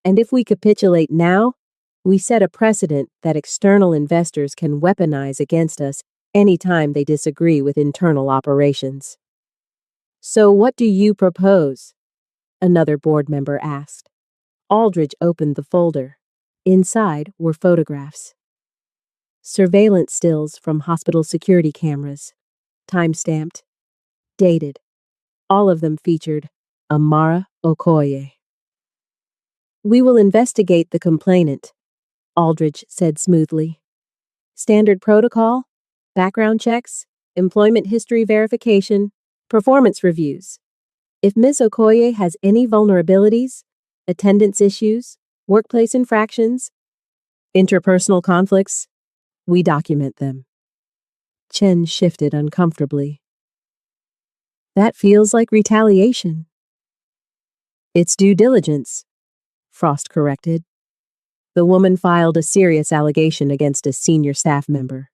And if we capitulate now, we set a precedent that external investors can weaponize against us any time they disagree with internal operations. So what do you propose? Another board member asked. Aldridge opened the folder. Inside were photographs. Surveillance stills from hospital security cameras. Time-stamped. Dated. All of them featured Amara Okoye. We will investigate the complainant, Aldridge said smoothly. Standard protocol, background checks, employment history verification, performance reviews. If Ms. Okoye has any vulnerabilities, attendance issues, workplace infractions, interpersonal conflicts, we document them. Chen shifted uncomfortably. That feels like retaliation. It's due diligence, Frost corrected. The woman filed a serious allegation against a senior staff member.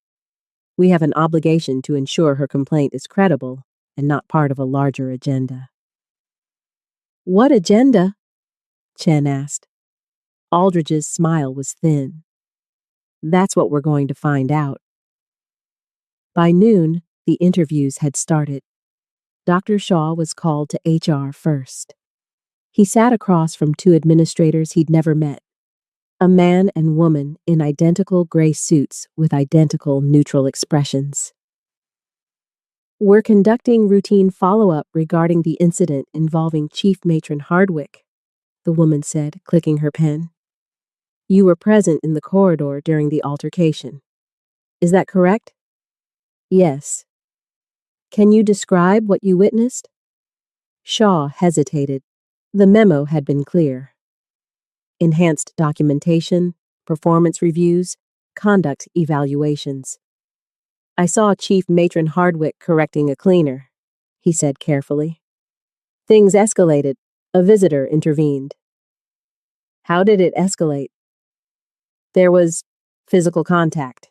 We have an obligation to ensure her complaint is credible and not part of a larger agenda. What agenda? Chen asked. Aldridge's smile was thin. That's what we're going to find out. By noon, the interviews had started. Dr. Shaw was called to HR first. He sat across from two administrators he'd never met, a man and woman in identical gray suits with identical neutral expressions. We're conducting routine follow-up regarding the incident involving Chief Matron Hardwick, the woman said, clicking her pen. You were present in the corridor during the altercation. Is that correct? Yes. Can you describe what you witnessed? Shaw hesitated. The memo had been clear. Enhanced documentation, performance reviews, conduct evaluations. I saw Chief Matron Hardwick correcting a cleaner, he said carefully. Things escalated. A visitor intervened. How did it escalate? There was physical contact.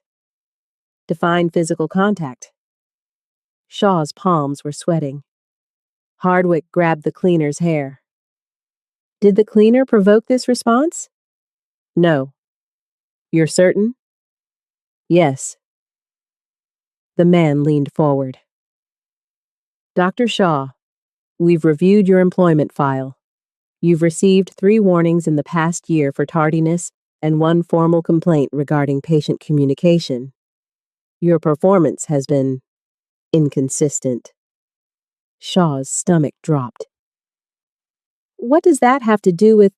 Define physical contact. Shaw's palms were sweating. Hardwick grabbed the cleaner's hair. Did the cleaner provoke this response? No. You're certain? Yes. The man leaned forward. Dr. Shaw, we've reviewed your employment file. You've received 3 warnings in the past year for tardiness and 1 formal complaint regarding patient communication. Your performance has been inconsistent. Shaw's stomach dropped. What does that have to do with...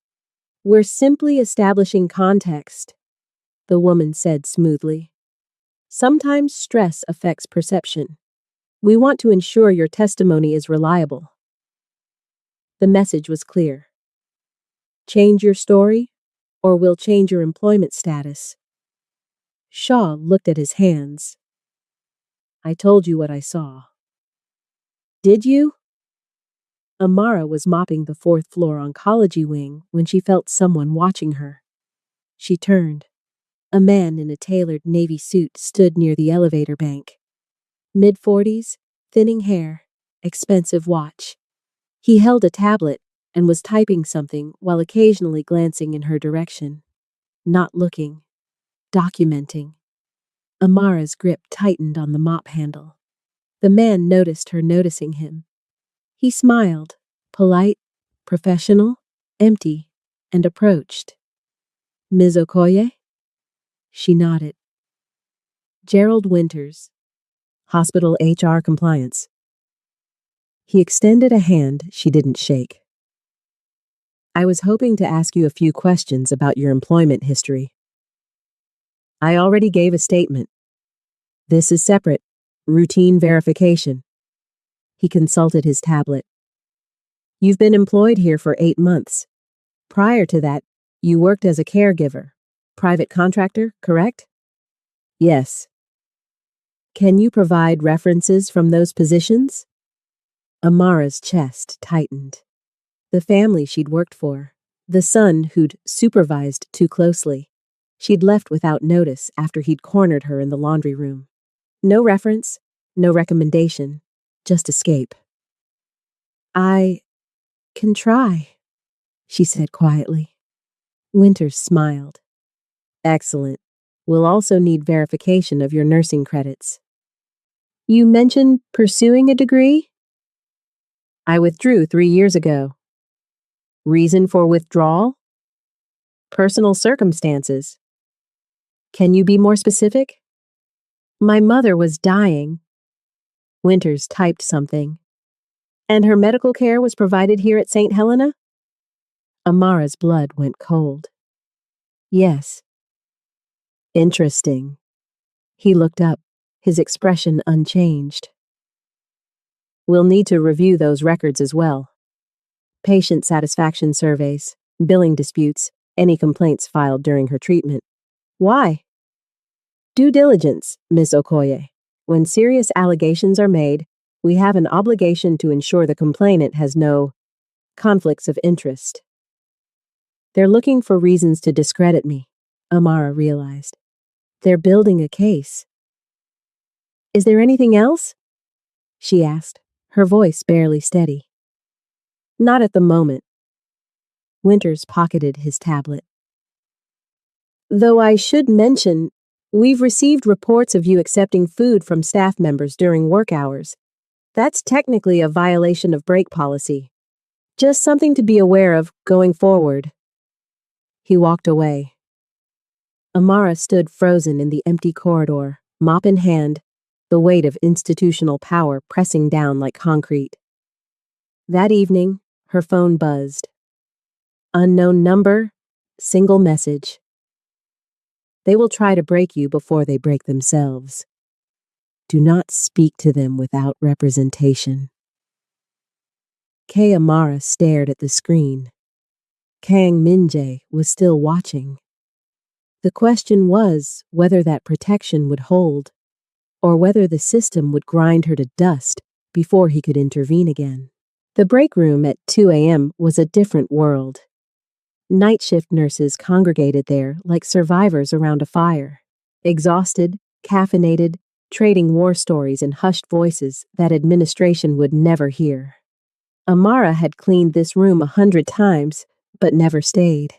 We're simply establishing context, the woman said smoothly. Sometimes stress affects perception. We want to ensure your testimony is reliable. The message was clear. Change your story, or we'll change your employment status. Shaw looked at his hands. I told you what I saw. Did you? Amara was mopping the 4th floor oncology wing when she felt someone watching her. She turned. A man in a tailored navy suit stood near the elevator bank. Mid-40s, thinning hair, expensive watch. He held a tablet and was typing something while occasionally glancing in her direction. Not looking. Documenting. Amara's grip tightened on the mop handle. The man noticed her noticing him. He smiled, polite, professional, empty, and approached. Ms. Okoye? She nodded. Gerald Winters, Hospital HR Compliance. He extended a hand she didn't shake. I was hoping to ask you a few questions about your employment history. I already gave a statement. This is separate, routine verification. He consulted his tablet. You've been employed here for 8 months. Prior to that, you worked as a caregiver, private contractor, correct? Yes. Can you provide references from those positions? Amara's chest tightened. The family she'd worked for, the son who'd supervised too closely, she'd left without notice after he'd cornered her in the laundry room. No reference, no recommendation, just escape. I can try, she said quietly. Winters smiled. Excellent. We'll also need verification of your nursing credits. You mentioned pursuing a degree? I withdrew 3 years ago. Reason for withdrawal? Personal circumstances. Can you be more specific? My mother was dying. Winters typed something. And her medical care was provided here at St. Helena? Amara's blood went cold. Yes. Interesting. He looked up, his expression unchanged. We'll need to review those records as well. Patient satisfaction surveys, billing disputes, any complaints filed during her treatment. Why? Due diligence, Miss Okoye. When serious allegations are made, we have an obligation to ensure the complainant has no conflicts of interest. They're looking for reasons to discredit me, Amara realized. They're building a case. Is there anything else? She asked, her voice barely steady. Not at the moment. Winters pocketed his tablet. Though I should mention, we've received reports of you accepting food from staff members during work hours. That's technically a violation of break policy. Just something to be aware of going forward. He walked away. Amara stood frozen in the empty corridor, mop in hand, the weight of institutional power pressing down like concrete. That evening, her phone buzzed. Unknown number, single message. They will try to break you before they break themselves. Do not speak to them without representation. Kay Amara stared at the screen. Kang Minjae was still watching. The question was whether that protection would hold, or whether the system would grind her to dust before he could intervene again. The break room at 2 a.m. was a different world. Night shift nurses congregated there like survivors around a fire, exhausted, caffeinated, trading war stories in hushed voices that administration would never hear. Amara had cleaned this room 100 times, but never stayed,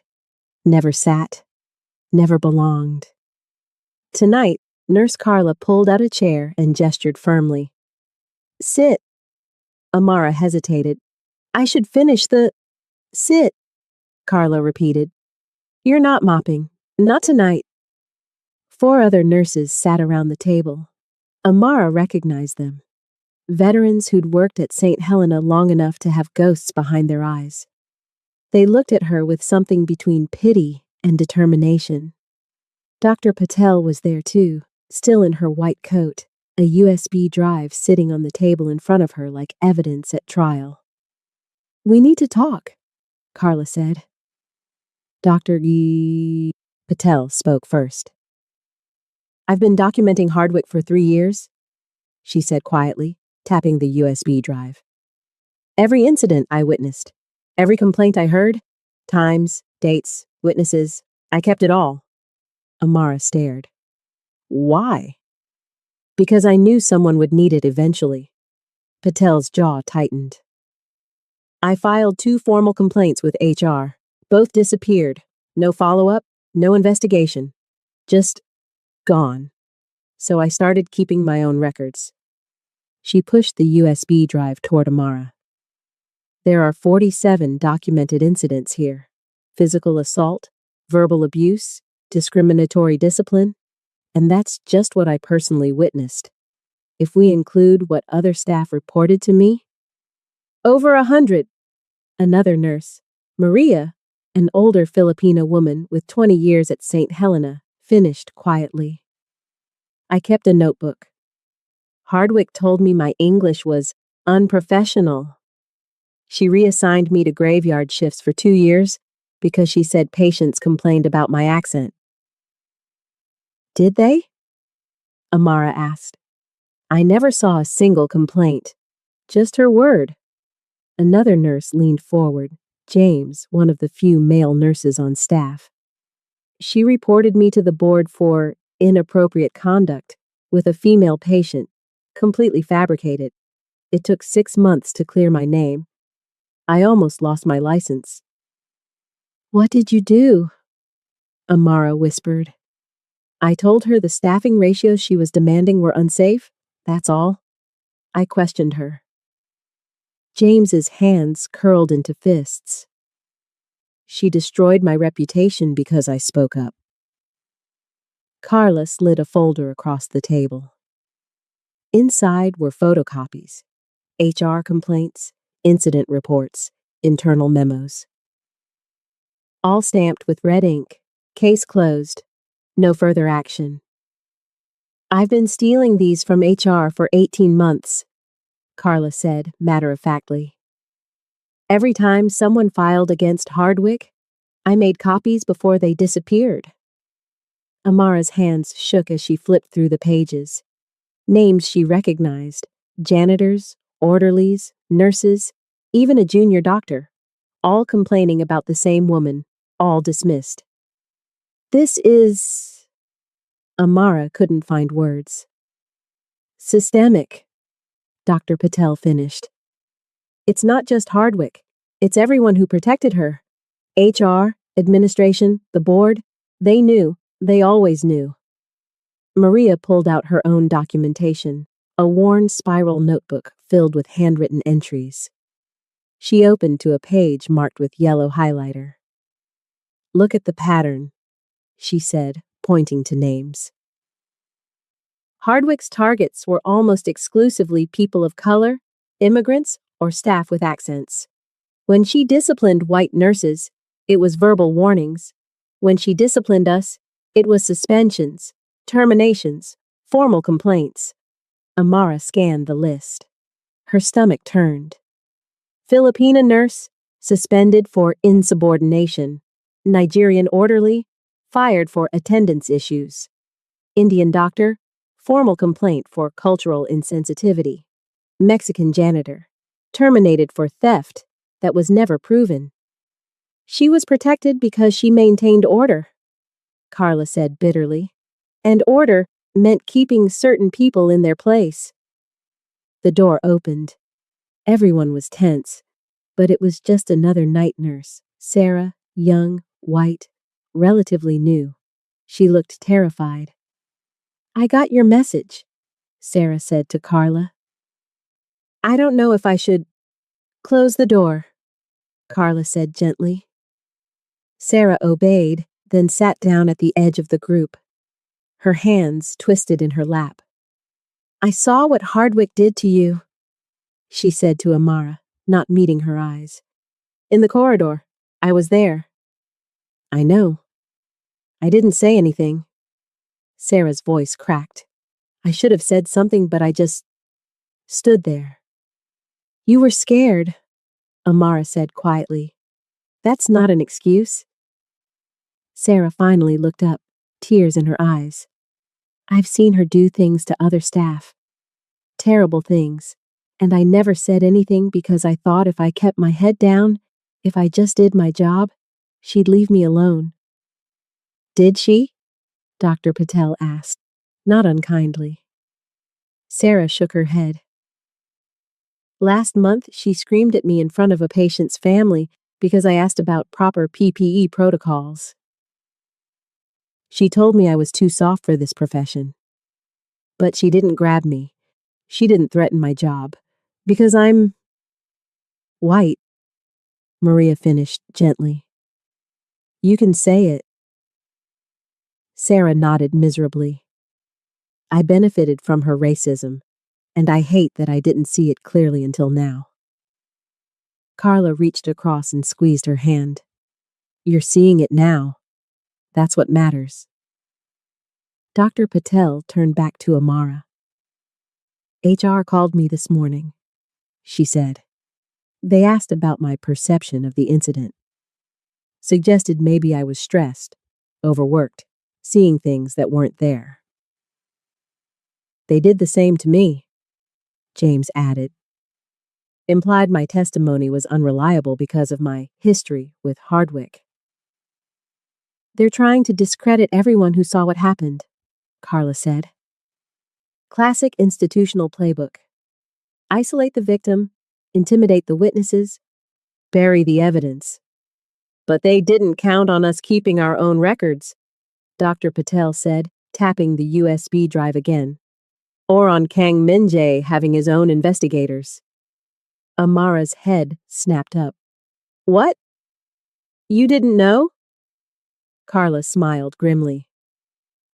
never sat, never belonged. Tonight, Nurse Carla pulled out a chair and gestured firmly. Sit. Amara hesitated. I should finish the... Sit, Carla repeated. You're not mopping. Not tonight. 4 other nurses sat around the table. Amara recognized them. Veterans who'd worked at St. Helena long enough to have ghosts behind their eyes. They looked at her with something between pity and determination. Dr. Patel was there too, still in her white coat, a USB drive sitting on the table in front of her like evidence at trial. We need to talk, Carla said. Dr. Patel spoke first. I've been documenting Hardwick for 3 years, she said quietly, tapping the USB drive. Every incident I witnessed, every complaint I heard, times, dates, witnesses, I kept it all. Amara stared. Why? Because I knew someone would need it eventually. Patel's jaw tightened. I filed 2 formal complaints with HR. Both disappeared. No follow-up, no investigation. Just gone. So I started keeping my own records. She pushed the USB drive toward Amara. There are 47 documented incidents here. Physical assault, verbal abuse, discriminatory discipline, and that's just what I personally witnessed. If we include what other staff reported to me, over 100. Another nurse, Maria, an older Filipino woman with 20 years at St. Helena, finished quietly. I kept a notebook. Hardwick told me my English was unprofessional. She reassigned me to graveyard shifts for 2 years because she said patients complained about my accent. Did they? Amara asked. I never saw a single complaint, Just her word. Another nurse leaned forward, James, one of the few male nurses on staff. She reported me to the board for inappropriate conduct with a female patient, completely fabricated. It took 6 months to clear my name. I almost lost my license. What did you do? Amara whispered. I told her the staffing ratios she was demanding were unsafe. That's all. I questioned her. James's hands curled into fists. She destroyed my reputation because I spoke up. Carla slid a folder across the table. Inside were photocopies, HR complaints, incident reports, internal memos. All stamped with red ink. Case closed. No further action. I've been stealing these from HR for 18 months, Carla said matter-of-factly. Every time someone filed against Hardwick, I made copies before they disappeared. Amara's hands shook as she flipped through the pages. Names she recognized: janitors, orderlies, nurses, even a junior doctor, all complaining about the same woman, all dismissed. This is... Amara couldn't find words. Systemic, Dr. Patel finished. It's not just Hardwick. It's everyone who protected her. HR, administration, the board. They knew. They always knew. Maria pulled out her own documentation, a worn spiral notebook filled with handwritten entries. She opened to a page marked with yellow highlighter. Look at the pattern, she said, pointing to names. Hardwick's targets were almost exclusively people of color, immigrants, or staff with accents. When she disciplined white nurses, it was verbal warnings. When she disciplined us, it was suspensions, terminations, formal complaints. Amara scanned the list. Her stomach turned. Filipina nurse, suspended for insubordination. Nigerian orderly, fired for attendance issues. Indian doctor, formal complaint for cultural insensitivity. Mexican janitor, terminated for theft that was never proven. She was protected because she maintained order, Carla said bitterly. And order meant keeping certain people in their place. The door opened. Everyone was tense, but it was just another night nurse, Sarah, young, white, relatively new. She looked terrified. I got your message, Sarah said to Carla. I don't know if I should... Close the door, Carla said gently. Sarah obeyed, then sat down at the edge of the group. Her hands twisted in her lap. I saw what Hardwick did to you, she said to Amara, not meeting her eyes. In the corridor. I was there. I know. I didn't say anything. Sarah's voice cracked. I should have said something, but I just stood there. You were scared, Amara said quietly. That's not an excuse. Sarah finally looked up, tears in her eyes. I've seen her do things to other staff. Terrible things. And I never said anything because I thought if I kept my head down, if I just did my job, she'd leave me alone. Did she? Dr. Patel asked, not unkindly. Sarah shook her head. Last month, she screamed at me in front of a patient's family because I asked about proper PPE protocols. She told me I was too soft for this profession. But she didn't grab me. She didn't threaten my job. Because I'm... white, Maria finished gently. You can say it. Sarah nodded miserably. I benefited from her racism, and I hate that I didn't see it clearly until now. Carla reached across and squeezed her hand. You're seeing it now. That's what matters. Dr. Patel turned back to Amara. HR called me this morning, she said. They asked about my perception of the incident. Suggested maybe I was stressed, overworked, seeing things that weren't there. They did the same to me, James added. implied my testimony was unreliable because of my history with Hardwick. They're trying to discredit everyone who saw what happened, Carla said. Classic institutional playbook. Isolate the victim, intimidate the witnesses, bury the evidence. But they didn't count on us keeping our own records, Dr. Patel said, tapping the USB drive again. Or on Kang Min-jae having his own investigators. Amara's head snapped up. What? You didn't know? Carla smiled grimly.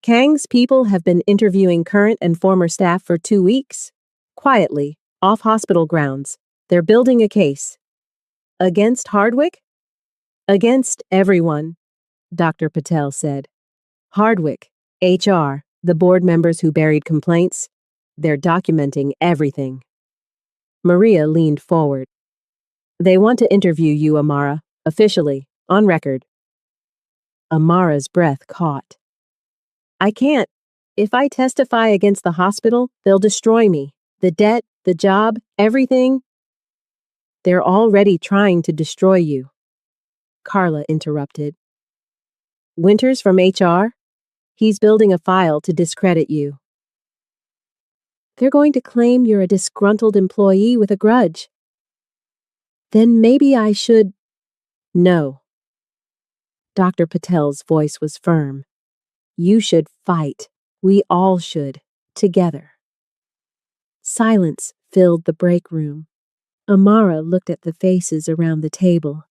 Kang's people have been interviewing current and former staff for 2 weeks. Quietly, off hospital grounds. They're building a case. Against Hardwick? Against everyone, Dr. Patel said. Hardwick, HR, the board members who buried complaints, they're documenting everything. Maria leaned forward. They want to interview you, Amara, officially, on record. Amara's breath caught. I can't. If I testify against the hospital, they'll destroy me. The debt, the job, everything. They're already trying to destroy you. Carla interrupted. Winters from HR? He's building a file to discredit you. They're going to claim you're a disgruntled employee with a grudge. Then maybe I should... No. Dr. Patel's voice was firm. You should fight. We all should. Together. Silence filled the break room. Amara looked at the faces around the table.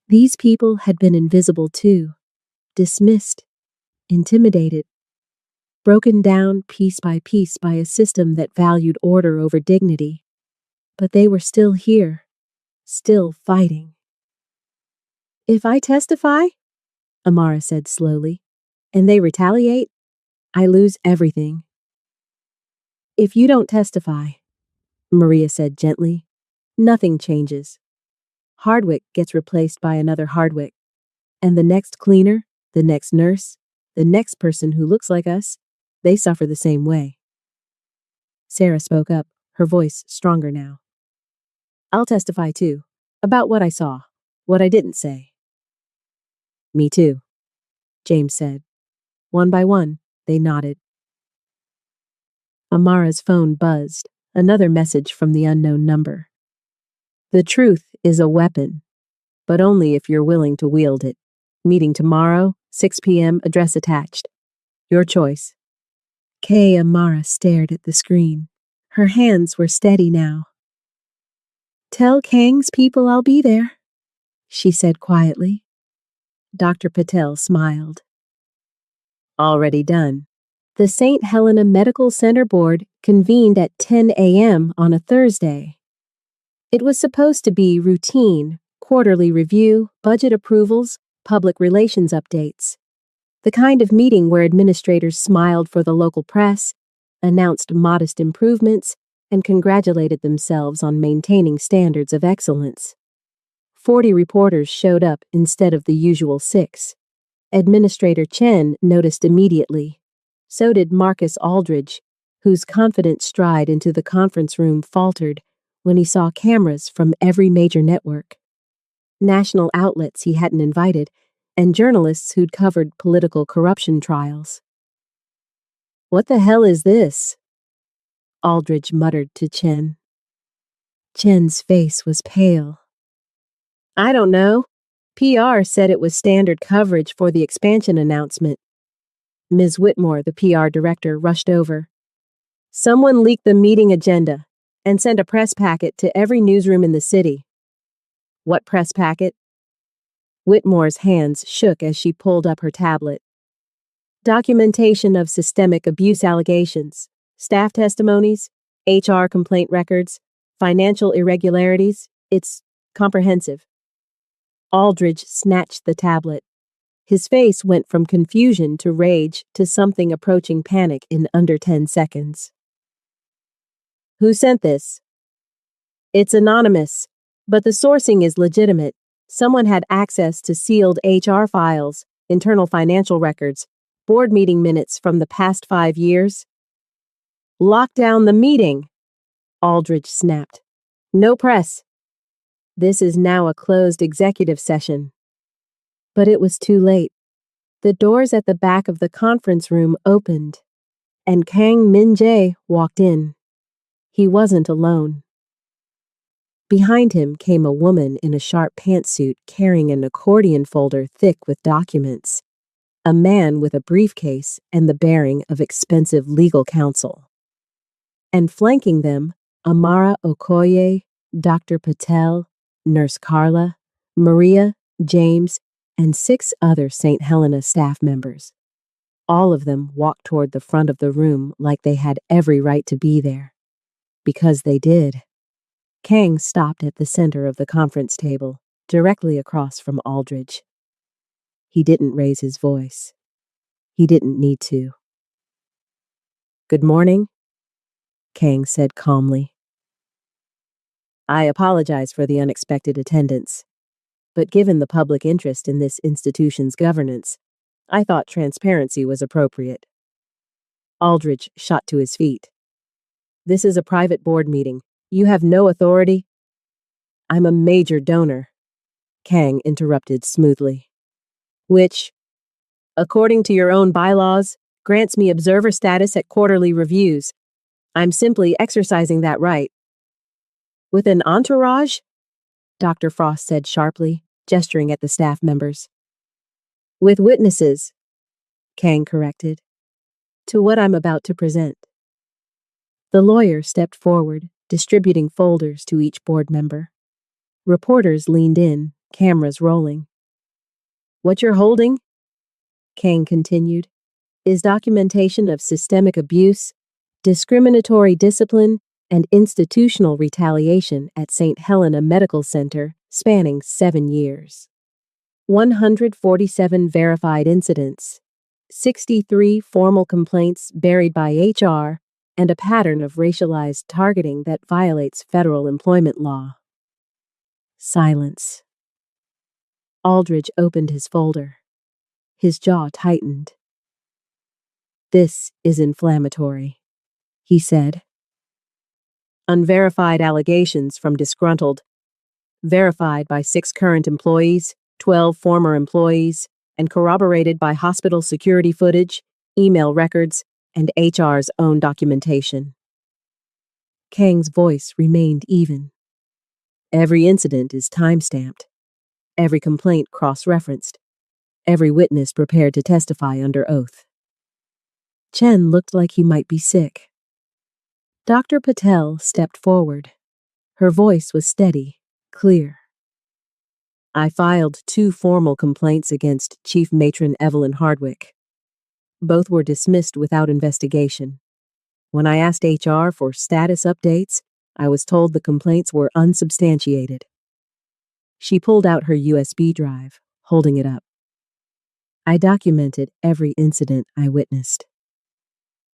These people had been invisible too. Dismissed. Intimidated. Broken down piece by a system that valued order over dignity. But they were still here. Still fighting. If I testify, Amara said slowly, and they retaliate, I lose everything. If you don't testify, Maria said gently, nothing changes. Hardwick gets replaced by another Hardwick, and the next cleaner, the next nurse, the next person who looks like us, they suffer the same way. Sarah spoke up, her voice stronger now. I'll testify too, about what I saw, what I didn't say. Me too, James said. One by one, they nodded. Amara's phone buzzed, another message from the unknown number. The truth is a weapon, but only if you're willing to wield it. Meeting tomorrow, 6 p.m., address attached. Your choice. Amara stared at the screen. Her hands were steady now. Tell Kang's people I'll be there, she said quietly. Dr. Patel smiled. Already done. The St. Helena Medical Center Board convened at 10 a.m. on a Thursday. It was supposed to be routine, quarterly review, budget approvals, public relations updates. The kind of meeting where administrators smiled for the local press, announced modest improvements, and congratulated themselves on maintaining standards of excellence. 40 reporters showed up instead of the usual 6. Administrator Chen noticed immediately. So did Marcus Aldridge, whose confident stride into the conference room faltered when he saw cameras from every major network. National outlets he hadn't invited, and journalists who'd covered political corruption trials. What the hell is this? Aldridge muttered to Chen. Chen's face was pale. I don't know. PR said it was standard coverage for the expansion announcement. Ms. Whitmore, the PR director, rushed over. Someone leaked the meeting agenda and sent a press packet to every newsroom in the city. What press packet? Whitmore's hands shook as she pulled up her tablet. Documentation of systemic abuse allegations, staff testimonies, HR complaint records, financial irregularities. It's comprehensive. Aldridge snatched the tablet. His face went from confusion to rage to something approaching panic in under 10 seconds. Who sent this? It's anonymous, but the sourcing is legitimate. Someone had access to sealed HR files, internal financial records, board meeting minutes from the past 5 years. Lock down the meeting, Aldridge snapped. No press. This is now a closed executive session. But it was too late. The doors at the back of the conference room opened, and Kang Min-jae walked in. He wasn't alone. Behind him came a woman in a sharp pantsuit carrying an accordion folder thick with documents, a man with a briefcase and the bearing of expensive legal counsel. And flanking them, Amara Okoye, Dr. Patel, Nurse Carla, Maria, James, and 6 other St. Helena staff members. All of them walked toward the front of the room like they had every right to be there. Because they did. Kang stopped at the center of the conference table, directly across from Aldridge. He didn't raise his voice. He didn't need to. "Good morning," Kang said calmly. "I apologize for the unexpected attendance, but given the public interest in this institution's governance, I thought transparency was appropriate." Aldridge shot to his feet. "This is a private board meeting. You have no authority." "I'm a major donor," Kang interrupted smoothly. "Which, according to your own bylaws, grants me observer status at quarterly reviews. I'm simply exercising that right." "With an entourage?" Dr. Frost said sharply, gesturing at the staff members. "With witnesses," Kang corrected, "to what I'm about to present." The lawyer stepped forward, distributing folders to each board member. Reporters leaned in, cameras rolling. "What you're holding," Kang continued, "is documentation of systemic abuse, discriminatory discipline, and institutional retaliation at St. Helena Medical Center spanning 7 years. 147 verified incidents, 63 formal complaints buried by HR, and a pattern of racialized targeting that violates federal employment law." Silence. Aldridge opened his folder. His jaw tightened. "This is inflammatory," he said. "Unverified allegations from disgruntled, verified by 6 current employees, 12 former employees, and corroborated by hospital security footage, email records, and HR's own documentation." Kang's voice remained even. "Every incident is time-stamped. Every complaint cross-referenced. Every witness prepared to testify under oath." Chen looked like he might be sick. Dr. Patel stepped forward. Her voice was steady, clear. "I filed 2 formal complaints against Chief Matron Evelyn Hardwick. Both were dismissed without investigation. When I asked HR for status updates, I was told the complaints were unsubstantiated." She pulled out her USB drive, holding it up. "I documented every incident I witnessed.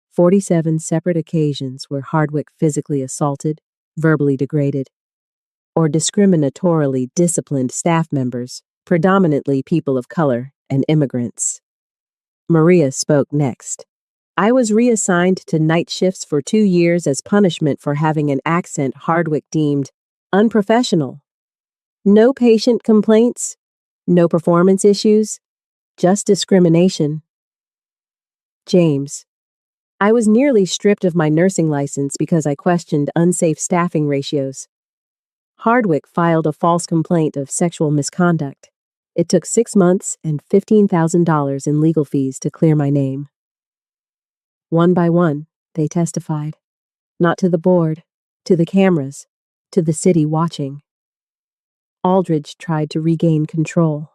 47 separate occasions where Hardwick physically assaulted, verbally degraded, or discriminatorily disciplined staff members, predominantly people of color and immigrants." Maria spoke next. "I was reassigned to night shifts for 2 years as punishment for having an accent Hardwick deemed unprofessional. No patient complaints, no performance issues, just discrimination." James. "I was nearly stripped of my nursing license because I questioned unsafe staffing ratios. Hardwick filed a false complaint of sexual misconduct. It took 6 months and $15,000 in legal fees to clear my name." One by one, they testified. Not to the board, to the cameras, to the city watching. Aldridge tried to regain control.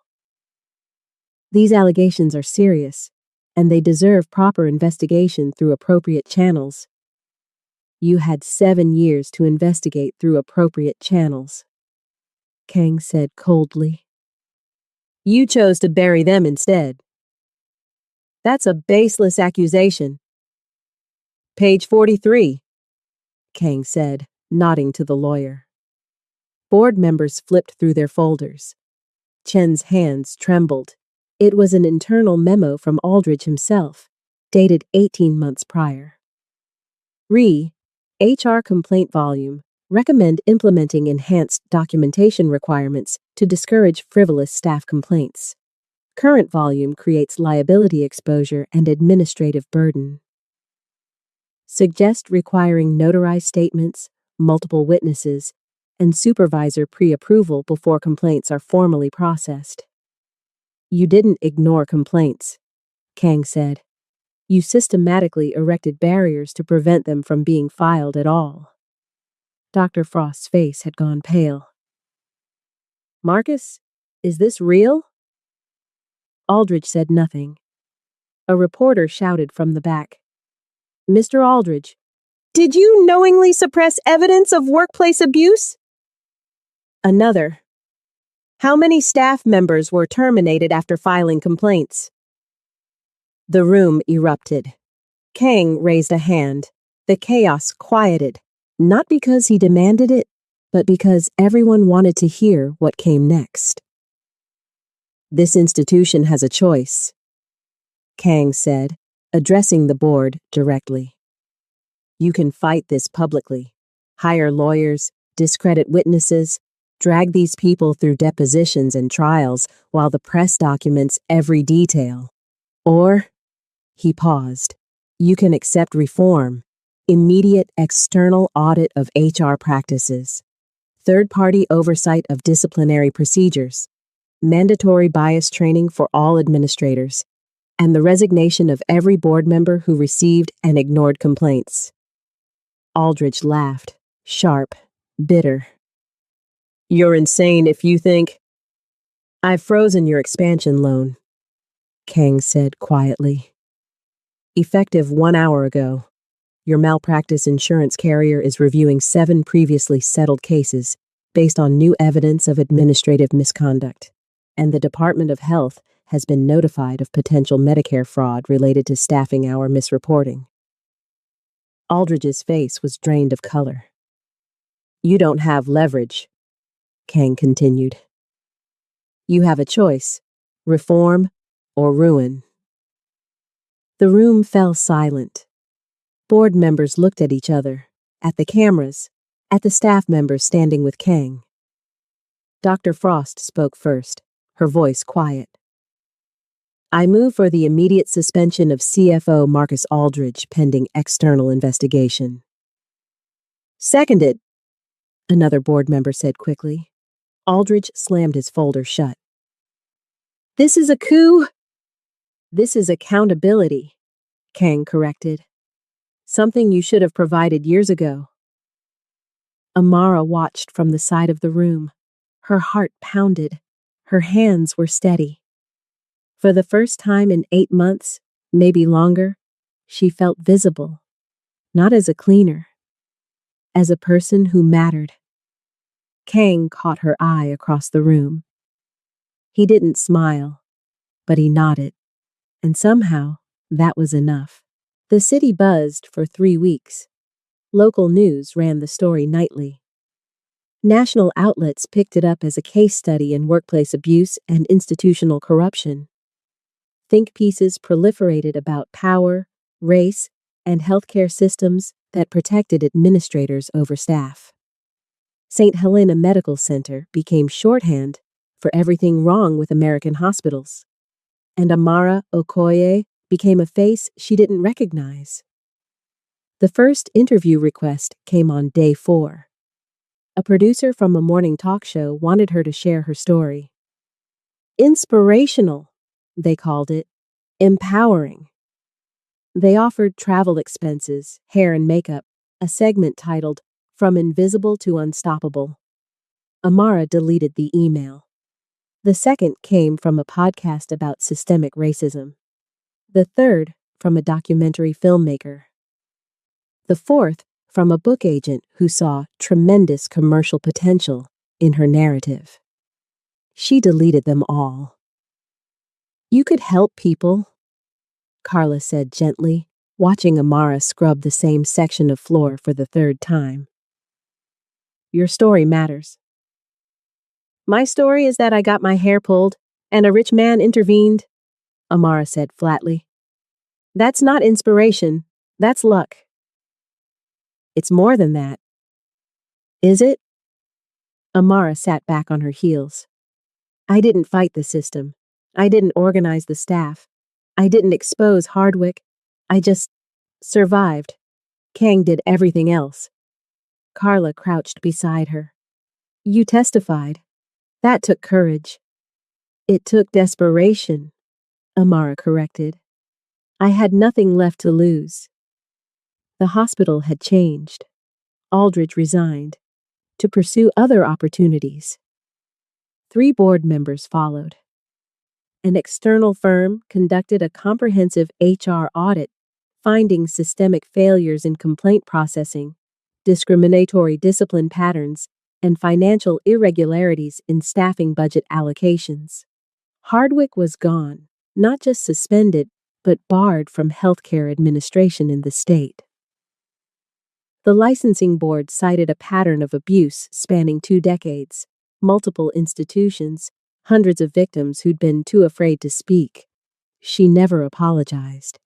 "These allegations are serious, and they deserve proper investigation through appropriate channels." "You had 7 years to investigate through appropriate channels," Kang said coldly. "You chose to bury them instead. That's a baseless accusation." "Page 43, Kang said, nodding to the lawyer. Board members flipped through their folders. Chen's hands trembled. It was an internal memo from Aldridge himself, dated 18 months prior. HR complaint volume, recommend implementing enhanced documentation requirements to discourage frivolous staff complaints. Current volume creates liability exposure and administrative burden. Suggest requiring notarized statements, multiple witnesses, and supervisor pre-approval before complaints are formally processed. You didn't ignore complaints, Kang said. You systematically erected barriers to prevent them from being filed at all. Dr. Frost's face had gone pale. Marcus, is this real? Aldridge said nothing. A reporter shouted from the back. Mr. Aldridge, did you knowingly suppress evidence of workplace abuse? Another. How many staff members were terminated after filing complaints? The room erupted. Kang raised a hand. The chaos quieted, not because he demanded it, but because everyone wanted to hear what came next. This institution has a choice, Kang said, addressing the board directly. You can fight this publicly, hire lawyers, discredit witnesses, drag these people through depositions and trials while the press documents every detail. Or, he paused, you can accept reform, immediate external audit of HR practices, third-party oversight of disciplinary procedures, mandatory bias training for all administrators, and the resignation of every board member who received and ignored complaints. Aldridge laughed, sharp, bitter. You're insane if you think... I've frozen your expansion loan, Kang said quietly. Effective 1 hour ago, your malpractice insurance carrier is reviewing 7 previously settled cases based on new evidence of administrative misconduct, and the Department of Health has been notified of potential Medicare fraud related to staffing hour misreporting. Aldridge's face was drained of color. You don't have leverage, Kang continued. You have a choice, reform or ruin. The room fell silent. Board members looked at each other, at the cameras, at the staff members standing with Kang. Dr. Frost spoke first, her voice quiet. I move for the immediate suspension of CFO Marcus Aldridge pending external investigation. Seconded, another board member said quickly. Aldridge slammed his folder shut. This is a coup. This is accountability, Kang corrected. Something you should have provided years ago. Amara watched from the side of the room. Her heart pounded. Her hands were steady. For the first time in 8 months, maybe longer, she felt visible. Not as a cleaner, as a person who mattered. Kang caught her eye across the room. He didn't smile, but he nodded. And somehow, that was enough. The city buzzed for 3 weeks. Local news ran the story nightly. National outlets picked it up as a case study in workplace abuse and institutional corruption. Think pieces proliferated about power, race, and healthcare systems that protected administrators over staff. St. Helena Medical Center became shorthand for everything wrong with American hospitals. And Amara Okoye became a face she didn't recognize. The first interview request came on day 4. A producer from a morning talk show wanted her to share her story. Inspirational, they called it. Empowering. They offered travel expenses, hair and makeup, a segment titled From Invisible to Unstoppable. Amara deleted the email. The second came from a podcast about systemic racism. The third from a documentary filmmaker. The fourth from a book agent who saw tremendous commercial potential in her narrative. She deleted them all. You could help people, Carla said gently, watching Amara scrub the same section of floor for the 3rd time. Your story matters. My story is that I got my hair pulled, and a rich man intervened, Amara said flatly. That's not inspiration, that's luck. It's more than that. Is it? Amara sat back on her heels. I didn't fight the system. I didn't organize the staff. I didn't expose Hardwick. I just survived. Kang did everything else. Carla crouched beside her. You testified. That took courage. It took desperation, Amara corrected. I had nothing left to lose. The hospital had changed. Aldridge resigned to pursue other opportunities. 3 board members followed. An external firm conducted a comprehensive HR audit, finding systemic failures in complaint processing, discriminatory discipline patterns, and financial irregularities in staffing budget allocations. Hardwick was gone, not just suspended, but barred from healthcare administration in the state. The licensing board cited a pattern of abuse spanning 2 decades, multiple institutions, hundreds of victims who'd been too afraid to speak. She never apologized.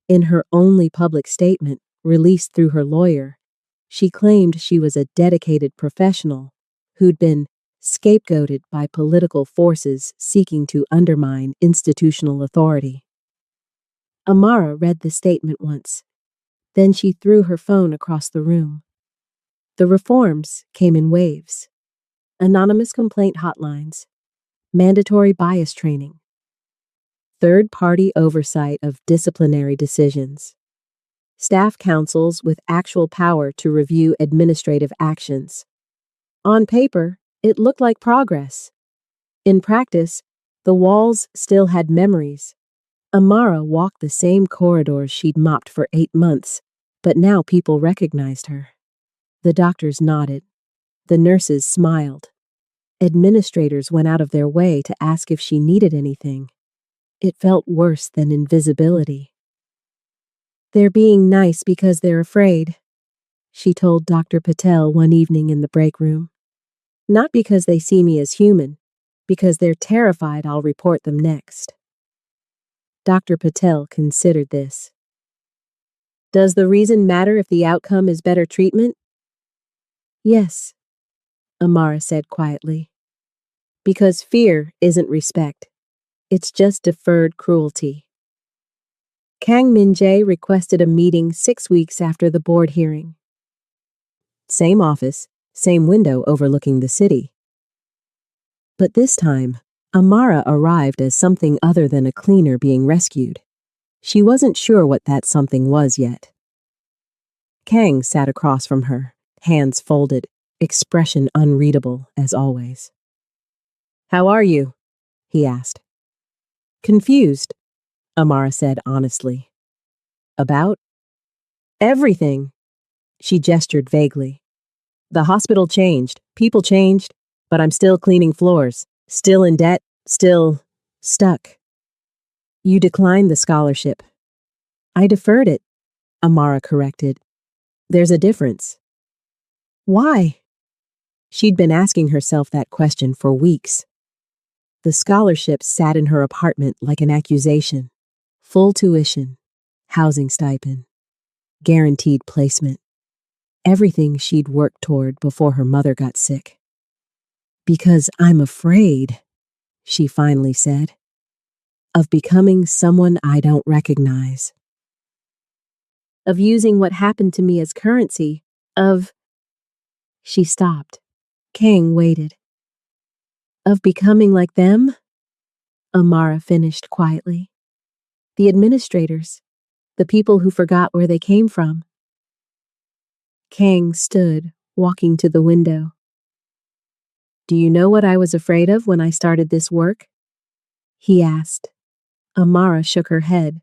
In her only public statement, released through her lawyer, she claimed she was a dedicated professional who'd been scapegoated by political forces seeking to undermine institutional authority. Amara read the statement once. Then she threw her phone across the room. The reforms came in waves. Anonymous complaint hotlines, mandatory bias training, third-party oversight of disciplinary decisions, staff councils with actual power to review administrative actions. On paper, it looked like progress. In practice, the walls still had memories. Amara walked the same corridors she'd mopped for 8 months, but now people recognized her. The doctors nodded. The nurses smiled. Administrators went out of their way to ask if she needed anything. It felt worse than invisibility. They're being nice because they're afraid, she told Dr. Patel one evening in the break room. Not because they see me as human, because they're terrified I'll report them next. Dr. Patel considered this. Does the reason matter if the outcome is better treatment? Yes, Amara said quietly. Because fear isn't respect. It's just deferred cruelty. Kang Min-jae requested a meeting 6 weeks after the board hearing. Same office, same window overlooking the city. But this time, Amara arrived as something other than a cleaner being rescued. She wasn't sure what that something was yet. Kang sat across from her, hands folded, expression unreadable as always. How are you? He asked. Confused, Amara said honestly. About? Everything. She gestured vaguely. The hospital changed, people changed, but I'm still cleaning floors, still in debt, still stuck. You declined the scholarship. I deferred it, Amara corrected. There's a difference. Why? She'd been asking herself that question for weeks. The scholarship sat in her apartment like an accusation. Full tuition, housing stipend, guaranteed placement. Everything she'd worked toward before her mother got sick. Because I'm afraid, she finally said, of becoming someone I don't recognize. Of using what happened to me as currency, She stopped. Kang waited. Of becoming like them? Amara finished quietly. The administrators, the people who forgot where they came from. Kang stood, walking to the window. Do you know what I was afraid of when I started this work? He asked. Amara shook her head.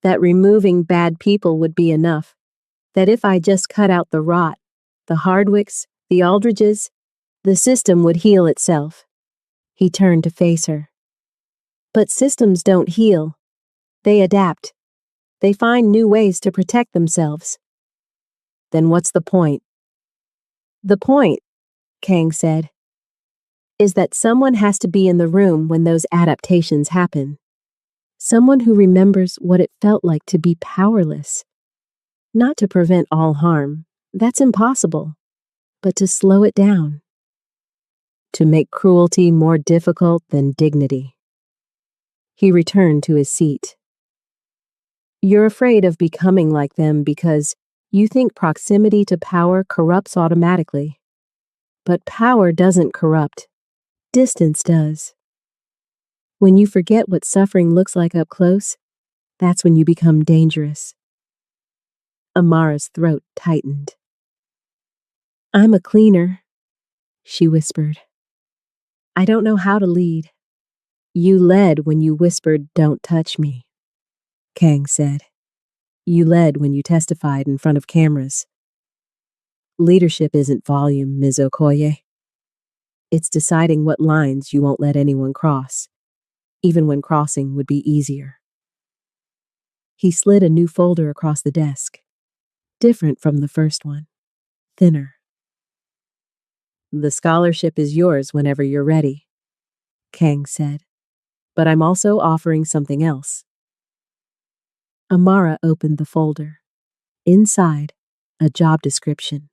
That removing bad people would be enough. That if I just cut out the rot, the Hardwicks, the Aldridges, the system would heal itself. He turned to face her. But systems don't heal. They adapt. They find new ways to protect themselves. Then what's the point? The point, Kang said, is that someone has to be in the room when those adaptations happen. Someone who remembers what it felt like to be powerless. Not to prevent all harm. That's impossible. but to slow it down, to make cruelty more difficult than dignity. He returned to his seat. You're afraid of becoming like them because you think proximity to power corrupts automatically. But power doesn't corrupt. Distance does. When you forget what suffering looks like up close, that's when you become dangerous. Amara's throat tightened. I'm a cleaner, she whispered. I don't know how to lead. You led when you whispered, don't touch me, Kang said. You led when you testified in front of cameras. Leadership isn't volume, Ms. Okoye. It's deciding what lines you won't let anyone cross, even when crossing would be easier. He slid a new folder across the desk, different from the first one, thinner. The scholarship is yours whenever you're ready, Kang said, but I'm also offering something else. Amara opened the folder. Inside, a job description.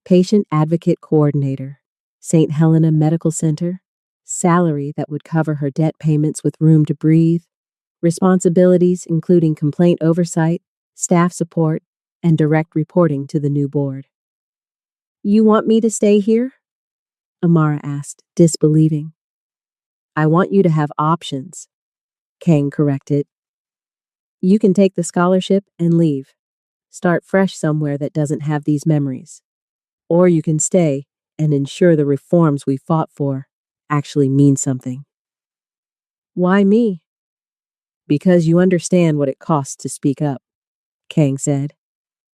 Patient Advocate Coordinator, St. Helena Medical Center, salary that would cover her debt payments with room to breathe, responsibilities including complaint oversight, staff support, and direct reporting to the new board. You want me to stay here? Amara asked, disbelieving. I want you to have options, Kang corrected. You can take the scholarship and leave. Start fresh somewhere that doesn't have these memories. Or you can stay and ensure the reforms we fought for actually mean something. Why me? Because you understand what it costs to speak up, Kang said.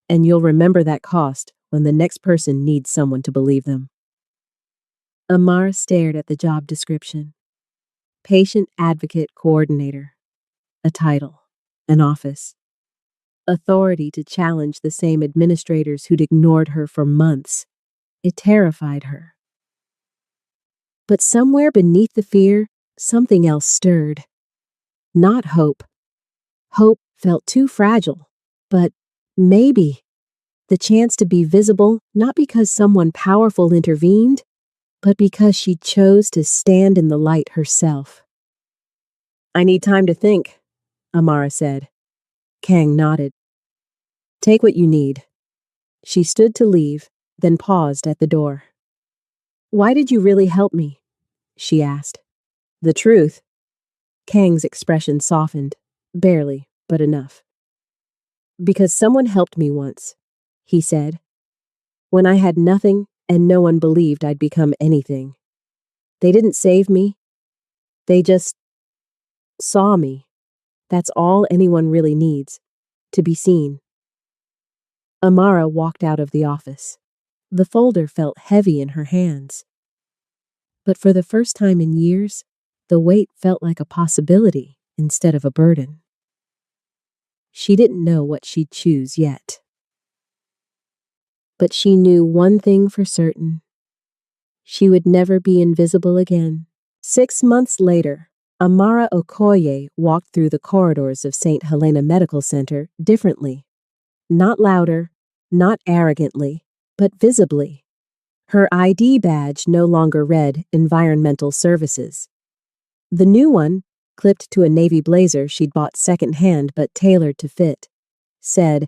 And you'll remember that cost when the next person needs someone to believe them. Amara stared at the job description. Patient Advocate Coordinator. A title. An office. Authority to challenge the same administrators who'd ignored her for months. It terrified her. But somewhere beneath the fear, something else stirred. Not hope. Hope felt too fragile, but maybe the chance to be visible, not because someone powerful intervened, but because she chose to stand in the light herself. I need time to think, Amara said. Kang nodded. Take what you need. She stood to leave, then paused at the door. Why did you really help me? She asked. The truth. Kang's expression softened, barely, but enough. Because someone helped me once, he said. When I had nothing and no one believed I'd become anything. They didn't save me. They just saw me. That's all anyone really needs, to be seen. Amara walked out of the office. The folder felt heavy in her hands. But for the first time in years, the weight felt like a possibility instead of a burden. She didn't know what she'd choose yet. But she knew one thing for certain. She would never be invisible again. 6 months later, Amara Okoye walked through the corridors of St. Helena Medical Center differently. Not louder, not arrogantly, but visibly. Her ID badge no longer read Environmental Services. The new one, clipped to a navy blazer she'd bought secondhand but tailored to fit, said,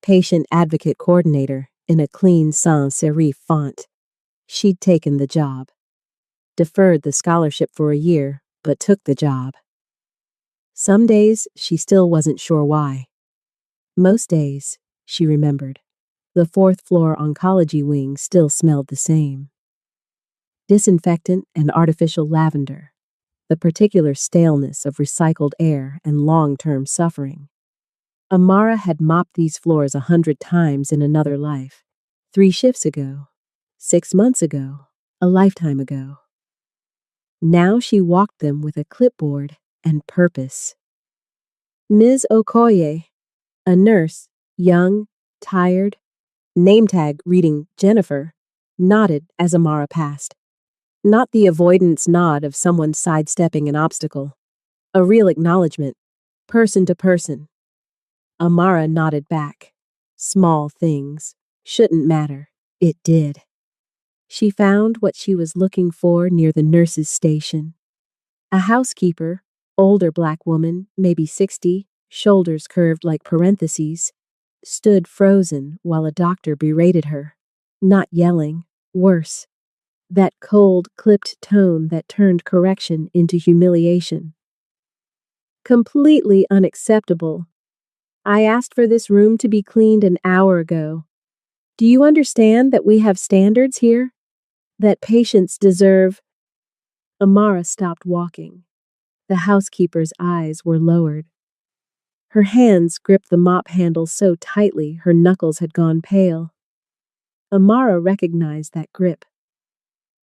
Patient Advocate Coordinator in a clean sans serif font. She'd taken the job. Deferred the scholarship for a year, but took the job. Some days, she still wasn't sure why. Most days, she remembered, the 4th floor oncology wing still smelled the same. Disinfectant and artificial lavender, the particular staleness of recycled air and long-term suffering. Amara had mopped these floors 100 times in another life, 3 shifts ago, 6 months ago, a lifetime ago. Now she walked them with a clipboard and purpose. Ms. Okoye, a nurse, young, tired, name tag reading Jennifer, nodded as Amara passed. Not the avoidance nod of someone sidestepping an obstacle. A real acknowledgement, person to person. Amara nodded back. Small things. Shouldn't matter. It did. She found what she was looking for near the nurse's station. A housekeeper, older black woman, maybe 60, shoulders curved like parentheses, stood frozen while a doctor berated her, not yelling, worse. That cold, clipped tone that turned correction into humiliation. Completely unacceptable. I asked for this room to be cleaned an hour ago. Do you understand that we have standards here? That patients deserve... Amara stopped walking. The housekeeper's eyes were lowered. Her hands gripped the mop handle so tightly her knuckles had gone pale. Amara recognized that grip.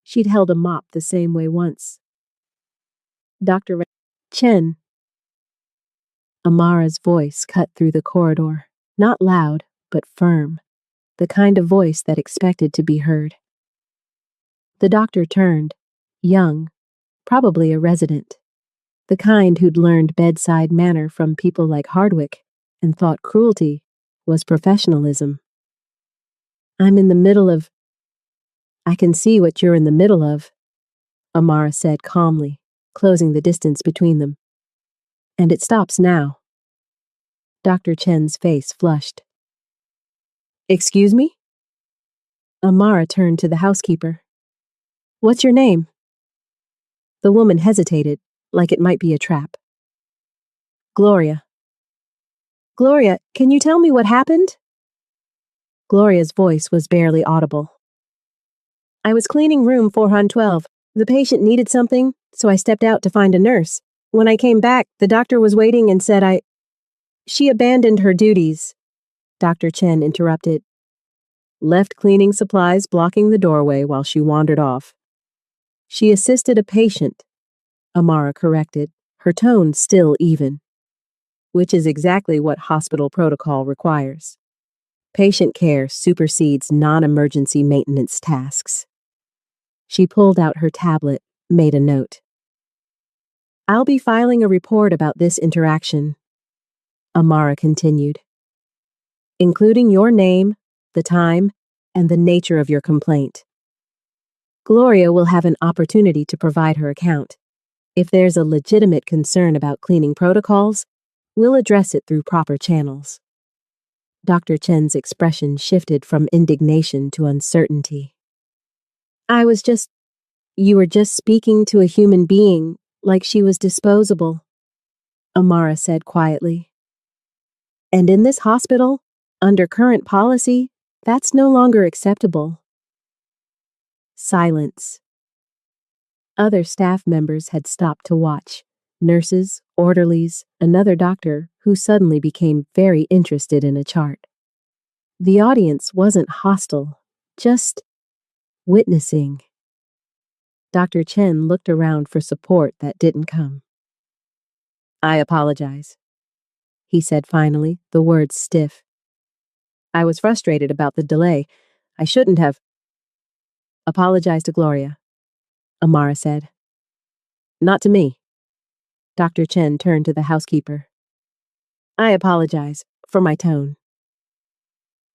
She'd held a mop the same way once. Dr. Chen. Amara's voice cut through the corridor, not loud, but firm, the kind of voice that expected to be heard. The doctor turned, young, probably a resident, the kind who'd learned bedside manner from people like Hardwick and thought cruelty was professionalism. I'm in the middle of... I can see what you're in the middle of, Amara said calmly, closing the distance between them. And it stops now. Dr. Chen's face flushed. Excuse me? Amara turned to the housekeeper. What's your name? The woman hesitated, like it might be a trap. Gloria. Gloria, can you tell me what happened? Gloria's voice was barely audible. I was cleaning room 412. The patient needed something, so I stepped out to find a nurse. When I came back, the doctor was waiting and said She abandoned her duties. Dr. Chen interrupted. Left cleaning supplies blocking the doorway while she wandered off. She assisted a patient, Amara corrected, her tone still even. Which is exactly what hospital protocol requires. Patient care supersedes non-emergency maintenance tasks. She pulled out her tablet, made a note. I'll be filing a report about this interaction, Amara continued, including your name, the time, and the nature of your complaint. Gloria will have an opportunity to provide her account. If there's a legitimate concern about cleaning protocols, we'll address it through proper channels. Dr. Chen's expression shifted from indignation to uncertainty. You were just speaking to a human being, like she was disposable, Amara said quietly. And in this hospital, under current policy, that's no longer acceptable. Silence. Other staff members had stopped to watch. Nurses, orderlies, another doctor who suddenly became very interested in a chart. The audience wasn't hostile, just witnessing. Dr. Chen looked around for support that didn't come. I apologize, he said finally, the words stiff. I was frustrated about the delay. I shouldn't have. Apologize to Gloria, Amara said. Not to me. Dr. Chen turned to the housekeeper. I apologize for my tone.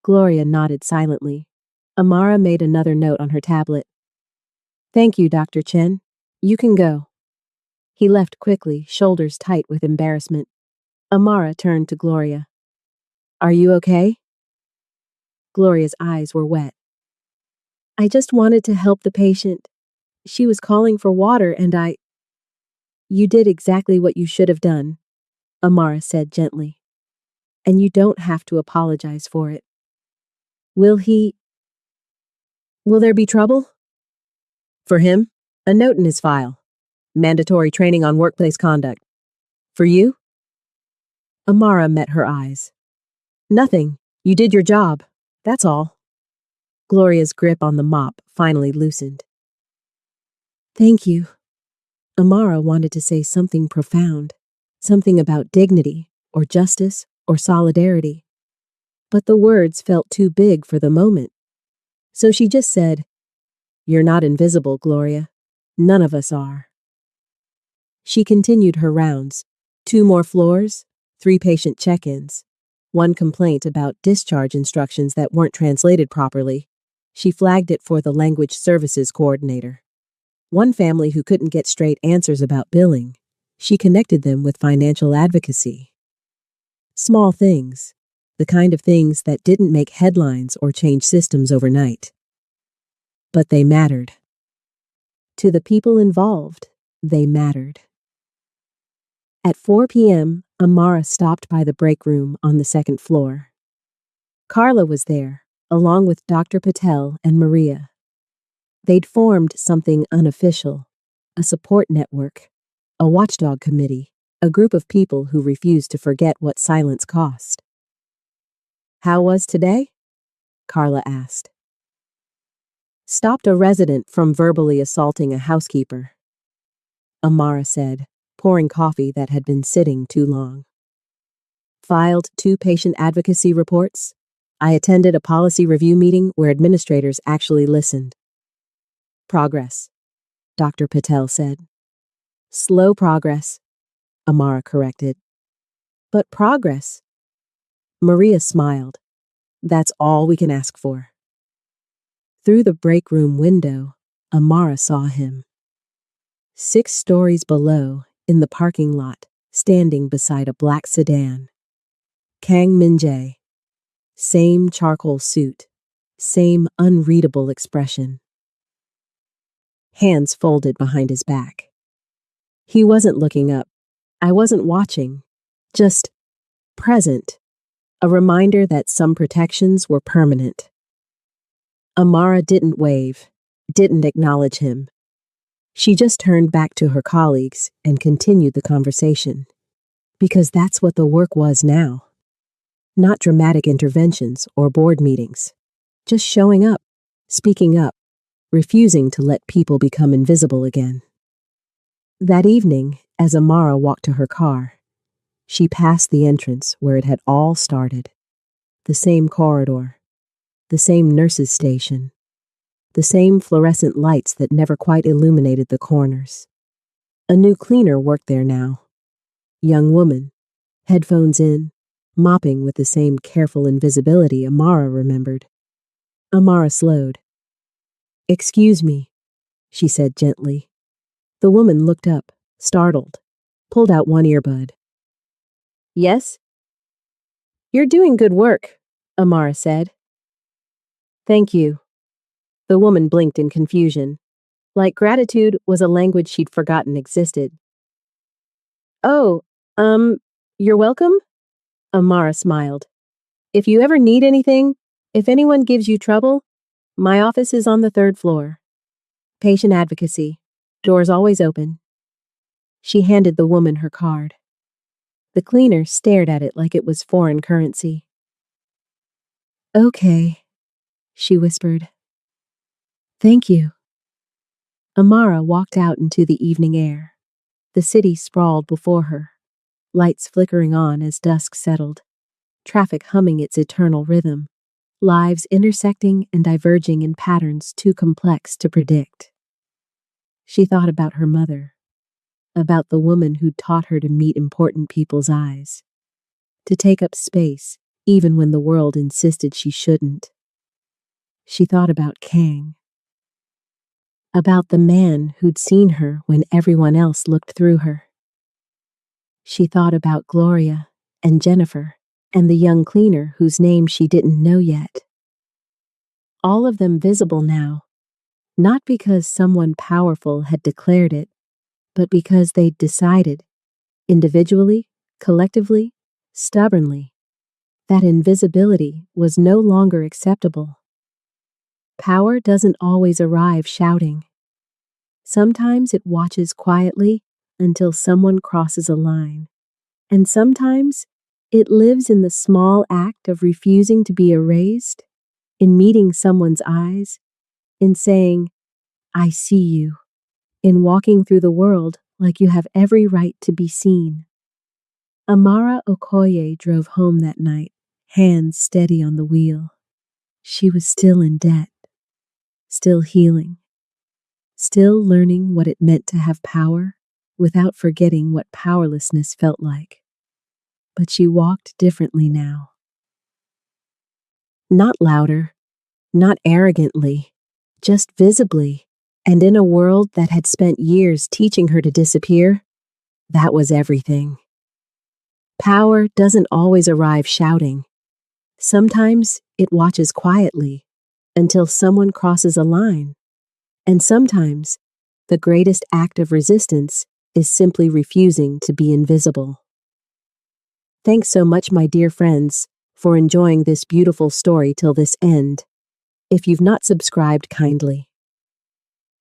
Gloria nodded silently. Amara made another note on her tablet. Thank you, Dr. Chen. You can go. He left quickly, shoulders tight with embarrassment. Amara turned to Gloria. Are you okay? Gloria's eyes were wet. I just wanted to help the patient. She was calling for water and You did exactly what you should have done, Amara said gently. And you don't have to apologize for it. Will there be trouble? For him, a note in his file. Mandatory training on workplace conduct. For you? Amara met her eyes. Nothing. You did your job. That's all. Gloria's grip on the mop finally loosened. Thank you. Amara wanted to say something profound, something about dignity, or justice, or solidarity. But the words felt too big for the moment. So she just said, You're not invisible, Gloria. None of us are. She continued her rounds. 2 more floors, 3 patient check-ins, 1 complaint about discharge instructions that weren't translated properly, She flagged it for the language services coordinator. One family who couldn't get straight answers about billing. She connected them with financial advocacy. Small things, the kind of things that didn't make headlines or change systems overnight. But they mattered. To the people involved, they mattered. At 4 p.m., Amara stopped by the break room on the second floor. Carla was there, along with Dr. Patel and Maria. They'd formed something unofficial, a support network, a watchdog committee, a group of people who refused to forget what silence cost. "How was today?" Carla asked. "Stopped a resident from verbally assaulting a housekeeper," Amara said, pouring coffee that had been sitting too long. "Filed 2 patient advocacy reports. I attended a policy review meeting where administrators actually listened." "Progress," Dr. Patel said. "Slow progress," Amara corrected. "But progress." Maria smiled. "That's all we can ask for." Through the break room window, Amara saw him. 6 stories below, in the parking lot, standing beside a black sedan. Kang Min-jae. Same charcoal suit, same unreadable expression. Hands folded behind his back. He wasn't looking up. I wasn't watching. Just present. A reminder that some protections were permanent. Amara didn't wave, didn't acknowledge him. She just turned back to her colleagues and continued the conversation. Because that's what the work was now. Not dramatic interventions or board meetings. Just showing up, speaking up, refusing to let people become invisible again. That evening, as Amara walked to her car, she passed the entrance where it had all started. The same corridor, the same nurse's station, the same fluorescent lights that never quite illuminated the corners. A new cleaner worked there now. Young woman, headphones in, mopping with the same careful invisibility Amara remembered. Amara slowed. "Excuse me," she said gently. The woman looked up, startled, pulled out one earbud. "Yes?" "You're doing good work," Amara said. "Thank you." The woman blinked in confusion, like gratitude was a language she'd forgotten existed. "Oh, you're welcome?" Amara smiled. "If you ever need anything, if anyone gives you trouble, my office is on the 3rd floor. Patient advocacy. Doors always open." She handed the woman her card. The cleaner stared at it like it was foreign currency. "Okay," she whispered. "Thank you." Amara walked out into the evening air. The city sprawled before her, lights flickering on as dusk settled, traffic humming its eternal rhythm, lives intersecting and diverging in patterns too complex to predict. She thought about her mother, about the woman who'd taught her to meet important people's eyes, to take up space even when the world insisted she shouldn't. She thought about Kang, about the man who'd seen her when everyone else looked through her. She thought about Gloria and Jennifer and the young cleaner whose name she didn't know yet. All of them visible now, not because someone powerful had declared it, but because they'd decided, individually, collectively, stubbornly, that invisibility was no longer acceptable. Power doesn't always arrive shouting. Sometimes it watches quietly until someone crosses a line. And sometimes it lives in the small act of refusing to be erased, in meeting someone's eyes, in saying, "I see you," in walking through the world like you have every right to be seen. Amara Okoye drove home that night, hands steady on the wheel. She was still in debt, still healing, still learning what it meant to have power without forgetting what powerlessness felt like. But she walked differently now. Not louder, not arrogantly, just visibly, and in a world that had spent years teaching her to disappear, that was everything. Power doesn't always arrive shouting. Sometimes it watches quietly until someone crosses a line. And sometimes the greatest act of resistance is simply refusing to be invisible. Thanks so much, my dear friends, for enjoying this beautiful story till this end. If you've not subscribed, kindly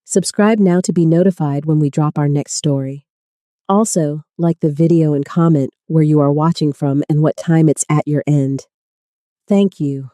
subscribe now to be notified when we drop our next story. Also, like the video and comment where you are watching from and what time it's at your end. Thank you.